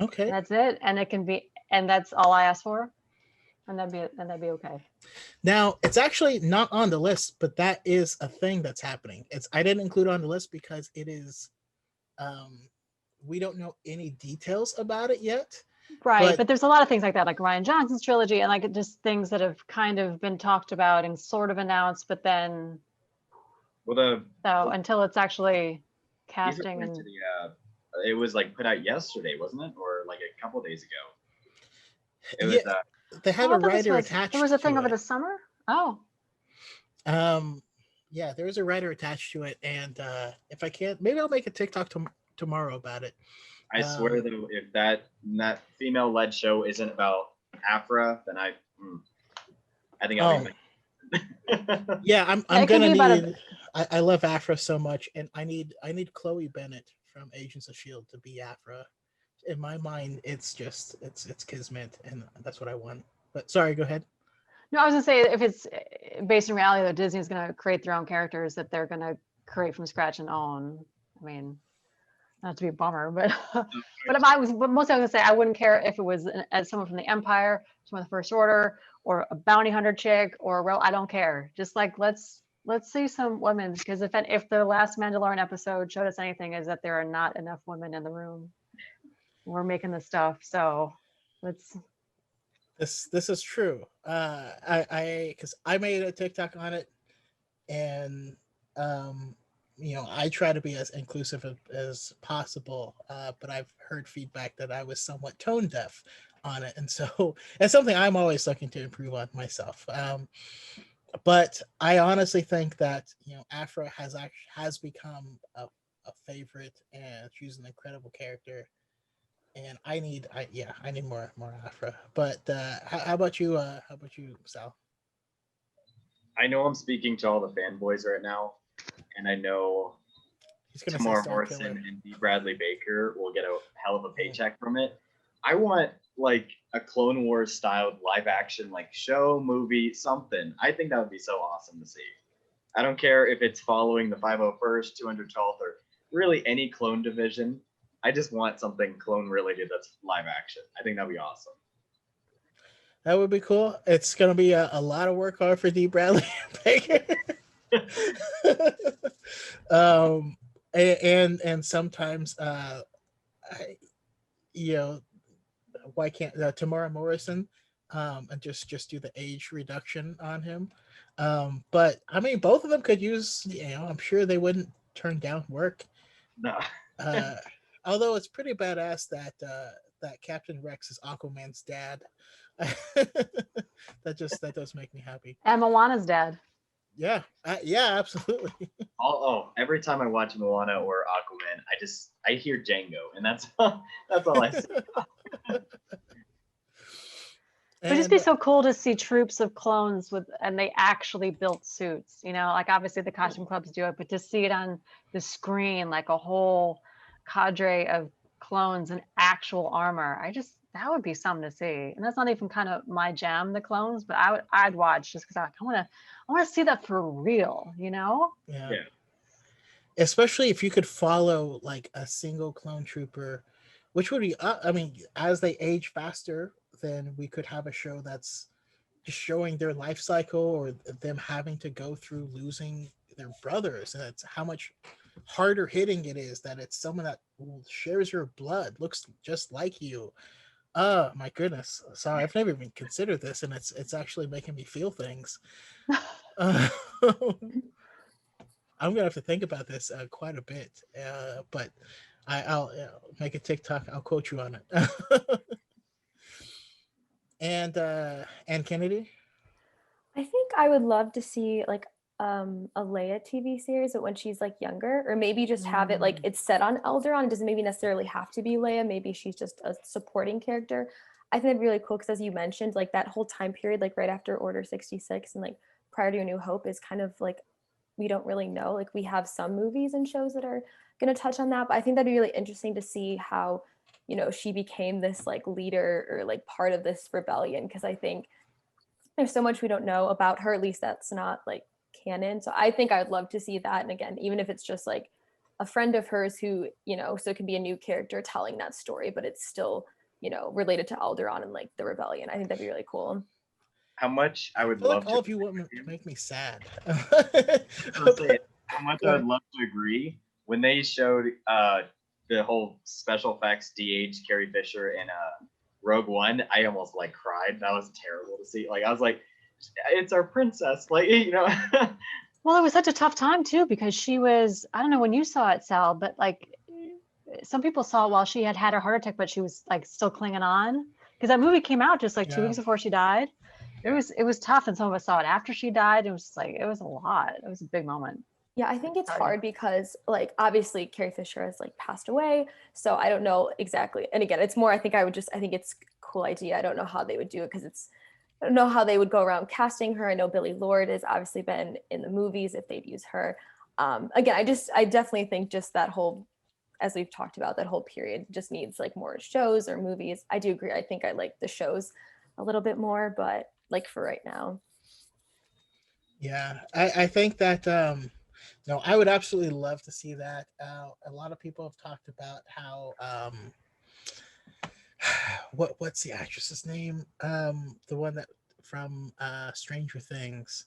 A: Okay.
D: And that's it. And it can be, and that's all I ask for. And that'd be okay.
A: Now it's actually not on the list, but that is a thing that's happening. I didn't include it on the list because it is. We don't know any details about it yet.
D: Right, but there's a lot of things like that, like Ryan Johnson's trilogy, and like just things that have kind of been talked about and sort of announced, but then
B: Well,
D: so until it's actually
B: these are
D: casting
B: going
D: and
B: to it was like put out yesterday, wasn't it, or like a couple days ago? It was.
A: Yeah, they have
D: oh,
A: a writer attached.
D: There was a thing
A: to
D: over
A: it.
D: the summer. Oh,
A: Yeah, there is a writer attached to it, and if I can't, maybe I'll make a TikTok tomorrow about it.
B: I swear though, if that female-led show isn't about Afra, then I think I'll be.
A: Yeah, I'm
D: it could
A: gonna
D: be about
A: need. I love Afra so much, and I need Chloe Bennett from Agents of Shield to be Afra. In my mind, it's kismet, and that's what I want. But sorry, go ahead.
D: no, I was gonna say if it's based in reality that Disney's gonna create their own characters that they're gonna create from scratch and own. I mean, not to be a bummer, but but mostly I was gonna say I wouldn't care if it was as someone from the Empire, someone from the First Order, or a bounty hunter chick, or I don't care. Just like let's see some women, because if the last Mandalorian episode showed us anything, is that there are not enough women in the room. We're making this stuff, so let's.
A: This is true. I because I made a TikTok on it, and I try to be as inclusive as possible. But I've heard feedback that I was somewhat tone deaf on it, and so it's something I'm always looking to improve on myself. But I honestly think that Afra has become a favorite, and she's an incredible character. And I need more Afra. But how about you? How about you, Sal?
B: I know I'm speaking to all the fanboys right now, and I know Tamara Morrison and D. Bradley Baker will get a hell of a paycheck from it. I want like a Clone Wars styled live action like show, movie, something. I think that would be so awesome to see. I don't care if it's following the 501st, 212th, or really any clone division. I just want something clone related that's live action. I think that'd be awesome.
A: That would be cool. It's gonna be a lot of work hard for D. Bradley Baker. And sometimes why can't Tamara Morrison and just do the age reduction on him? But I mean, both of them could use. I'm sure they wouldn't turn down work.
B: No.
A: Although it's pretty badass that Captain Rex is Aquaman's dad. that does make me happy.
D: And Moana's dad.
A: Yeah, absolutely.
B: Every time I watch Moana or Aquaman, I hear Django, and that's all I see.
D: It would just be so cool to see troops of clones and they actually built suits, like obviously the costume clubs do it, but to see it on the screen, like a whole cadre of clones in actual armor, that would be something to see. And that's not even kind of my jam, the clones, but I'd watch just because I want to see that for real,
A: Yeah. Especially if you could follow like a single clone trooper, which would be, as they age faster, then we could have a show that's just showing their life cycle or them having to go through losing their brothers, and it's how much harder hitting it is that it's someone that shares your blood, looks just like you. Oh my goodness. Sorry, I've never even considered this, and it's actually making me feel things. Uh, I'm gonna have to think about this quite a bit. But I'll make a TikTok. I'll quote you on it. And Kennedy.
C: I think I would love to see like a Leia TV series, but when she's like younger, or maybe just have it like it's set on Elderon. It doesn't maybe necessarily have to be Leia. Maybe she's just a supporting character. I think that'd be really cool because, as you mentioned, like that whole time period, like right after Order 66 and like prior to A New Hope, is kind of like we don't really know. Like we have some movies and shows that are going to touch on that, but I think that'd be really interesting to see how, you know, she became this like leader or like part of this rebellion. Because I think there's so much we don't know about her. At least that's not like canon. So I think I'd love to see that. And again, even if it's just like a friend of hers who, you know, so it can be a new character telling that story, but it's still, you know, related to Alderaan and like the rebellion. I think that'd be really cool.
B: How much I
A: I
B: would
A: feel
B: love
A: like all
B: to
A: of you want to make me sad.
B: I'll say how much I
A: Go
B: would
A: ahead.
B: love to agree when they showed the whole special effects DH Carrie Fisher in Rogue One. I almost like cried. That was terrible to see. Like I was like, it's our princess. Like you know.
D: Well, it was such a tough time too because she was, I don't know when you saw it, Sal, but like some people saw it while she had had her heart attack, but she was like still clinging on because that movie came out just like 2
A: Yeah.
D: weeks before she died. It was tough, and some of us saw it after she died. It was just like it was a lot. It was a big moment.
C: Yeah, I think it's hard because like obviously Carrie Fisher has like passed away. So I don't know exactly. And again, it's more I think it's a cool idea. I don't know how they would do it because I don't know how they would go around casting her. I know Billie Lourd has obviously been in the movies if they'd use her. Again, I definitely think just that whole, as we've talked about, that whole period just needs like more shows or movies. I do agree. I think I like the shows a little bit more, but like for right now.
A: Yeah, I think that no, I would absolutely love to see that. A lot of people have talked about how what's the actress's name? The one that from Stranger Things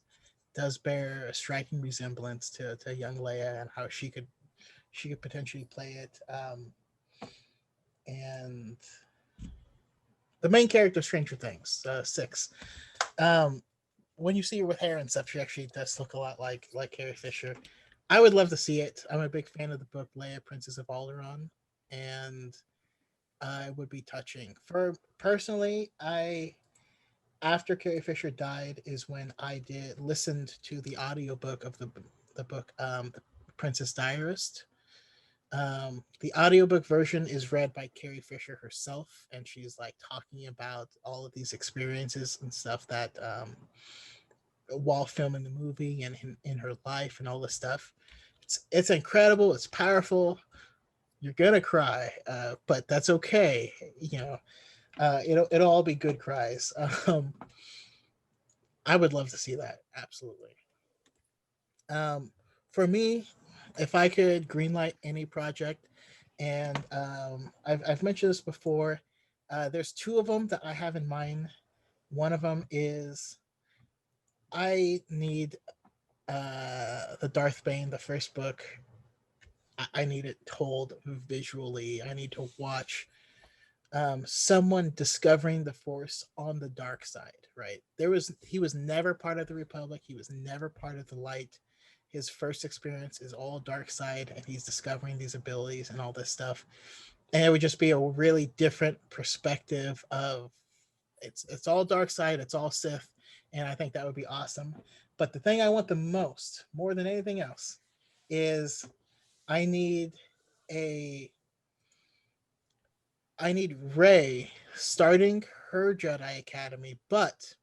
A: does bear a striking resemblance to young Leia and how she could potentially play it. And the main character of Stranger Things, Six. Um, when you see her with hair and stuff, she actually does look a lot like Carrie Fisher. I would love to see it. I'm a big fan of the book Leia, Princess of Alderaan, and it would be touching. For personally, I after Carrie Fisher died is when I did listened to the audiobook of the book the Princess Diarist. The audiobook version is read by Carrie Fisher herself, and she's like talking about all of these experiences and stuff that while filming the movie and in her life and all this stuff. It's incredible. It's powerful. You're gonna cry, but that's okay. You know, it'll all be good cries. I would love to see that absolutely. Um, for me, if I could greenlight any project, and I've mentioned this before, there's two of them that I have in mind. One of them is I need the Darth Bane, the first book. I need it told visually. I need to watch someone discovering the Force on the dark side. Right? He was never part of the Republic. He was never part of the Light. His first experience is all dark side, and he's discovering these abilities and all this stuff. And it would just be a really different perspective of it's all dark side, it's all Sith, and I think that would be awesome. But the thing I want the most, more than anything else, is I need a I need Rey starting her Jedi Academy, but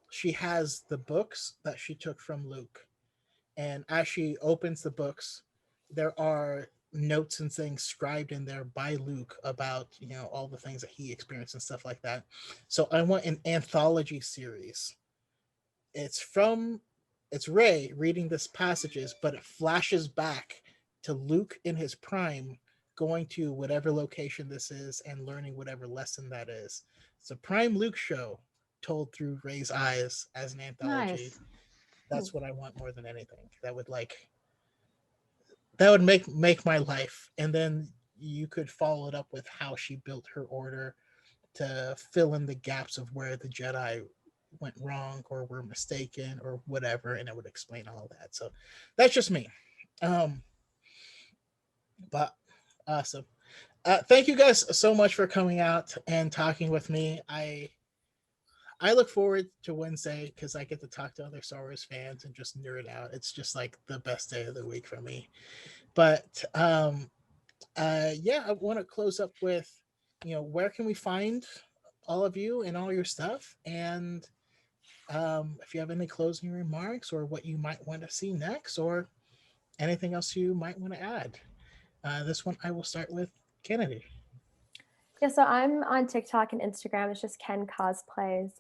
A: she has the books that she took from Luke. And as she opens the books, there are notes and things scribed in there by Luke about, you know, all the things that he experienced and stuff like that. So I want an anthology series. It's from it's Rey reading this passages, but it flashes back to Luke in his prime going to whatever location this is and learning whatever lesson that is. It's a prime Luke show told through Rey's eyes as an anthology.
D: Nice.
A: That's what I want more than anything. That would make my life. And then you could follow it up with how she built her order to fill in the gaps of where the Jedi went wrong or were mistaken or whatever, and it would explain all that. So that's just me. Um, but awesome. Thank you guys so much for coming out and talking with me. I look forward to Wednesday because I get to talk to other Star Wars fans and just nerd out. It's just like the best day of the week for me. But yeah, I want to close up with, where can we find all of you and all your stuff, and if you have any closing remarks or what you might want to see next or anything else you might want to add. This one I will start with Kennedy.
C: Yeah, so I'm on TikTok and Instagram. It's just Ken Cosplays,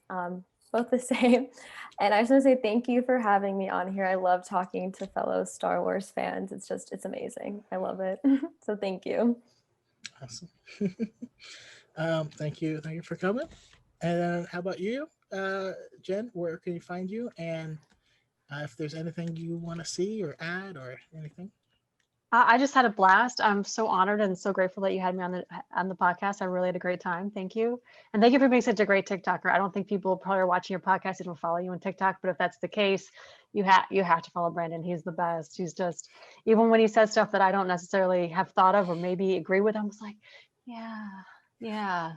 C: both the same. And I just want to say thank you for having me on here. I love talking to fellow Star Wars fans. It's amazing. I love it. So thank you.
A: Awesome. Thank you for coming. And how about you, Jen? Where can you find you? And if there's anything you want to see or add or anything.
D: I just had a blast. I'm so honored and so grateful that you had me on the podcast. I really had a great time. Thank you, and thank you for being such a great TikToker. I don't think people probably are watching your podcast. They don't follow you on TikTok, but if that's the case, you have to follow Brandon. He's the best. He's just, even when he says stuff that I don't necessarily have thought of or maybe agree with, I'm just like, yeah, yeah,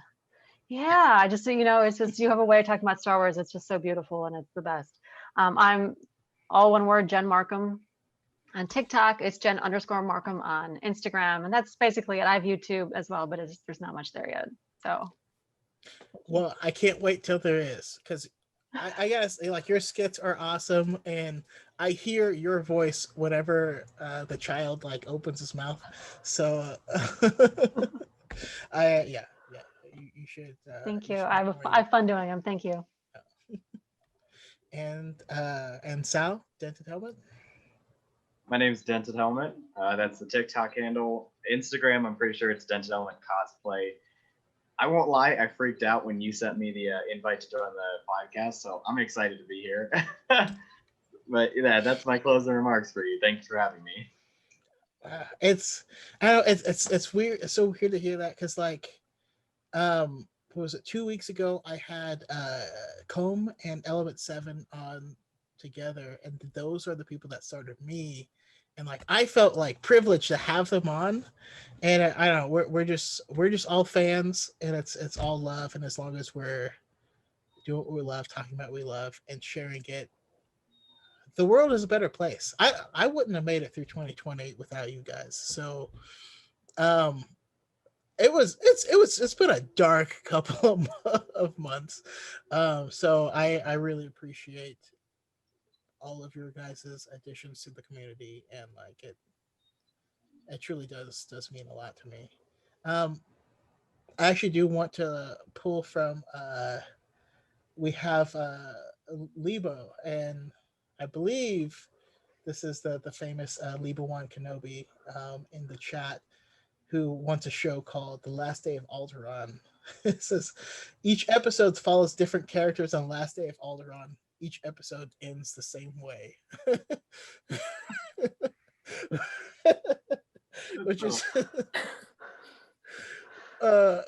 D: yeah. I just, it's just, you have a way of talking about Star Wars. It's just so beautiful and it's the best. I'm all one word, JenMarkham. On TikTok, it's Jen_Markham on Instagram. And that's basically it. I have YouTube as well, but there's not much there yet. So.
A: Well, I can't wait till there is, because I guess like your skits are awesome, and I hear your voice whenever the child like opens his mouth. So yeah, you should.
D: Thank
A: you
D: you.
A: should
D: I
A: get ready.
D: have fun doing them. Thank you.
A: And Sal, Dented Helmet.
B: My name's Dented Helmet. That's the TikTok handle. Instagram, I'm pretty sure it's Dented Helmet Cosplay. I won't lie, I freaked out when you sent me the invite to join the podcast, so I'm excited to be here. But yeah, that's my closing remarks for you. Thanks for having me.
A: It's I don't know, it's weird. It's so weird to hear that because what was it, 2 weeks ago I had Comb and Element 7 on together, and those are the people that started me, and like I felt like privileged to have them on, and I don't know, we're just all fans, and it's all love, and as long as we're doing what we love, talking about what we love, and sharing it, the world is a better place. I wouldn't have made it through 2020 without you guys. So um it's been a dark couple of months. So I really appreciate all of your guys' additions to the community, and like it truly does mean a lot to me. um I actually do want to pull from we have Lebo, and I believe this is the famous Lebo Wan Kenobi in the chat, who wants a show called The Last Day of Alderaan. It says each episode follows different characters on Last Day of Alderaan. Each episode ends the same way. which is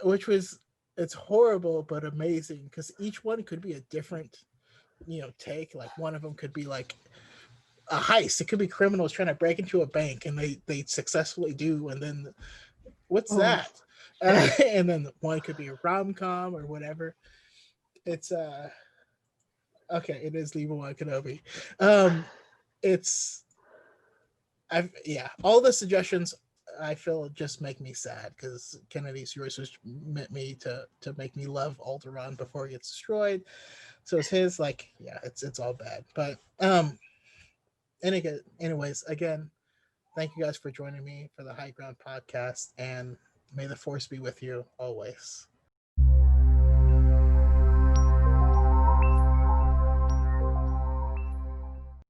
A: which was it's horrible but amazing, because each one could be a different take. Like one of them could be like a heist. It could be criminals trying to break into a bank, and they successfully do, and then what's that? And then one could be a rom-com or whatever. It's okay, it is Lebo Wan Kenobi. It's all the suggestions I feel just make me sad, because Kennedy's yours was meant me to make me love Alderaan before he gets destroyed. So it's his, like, yeah, it's all bad. But anyways, again, thank you guys for joining me for the High Ground podcast, and may the force be with you always.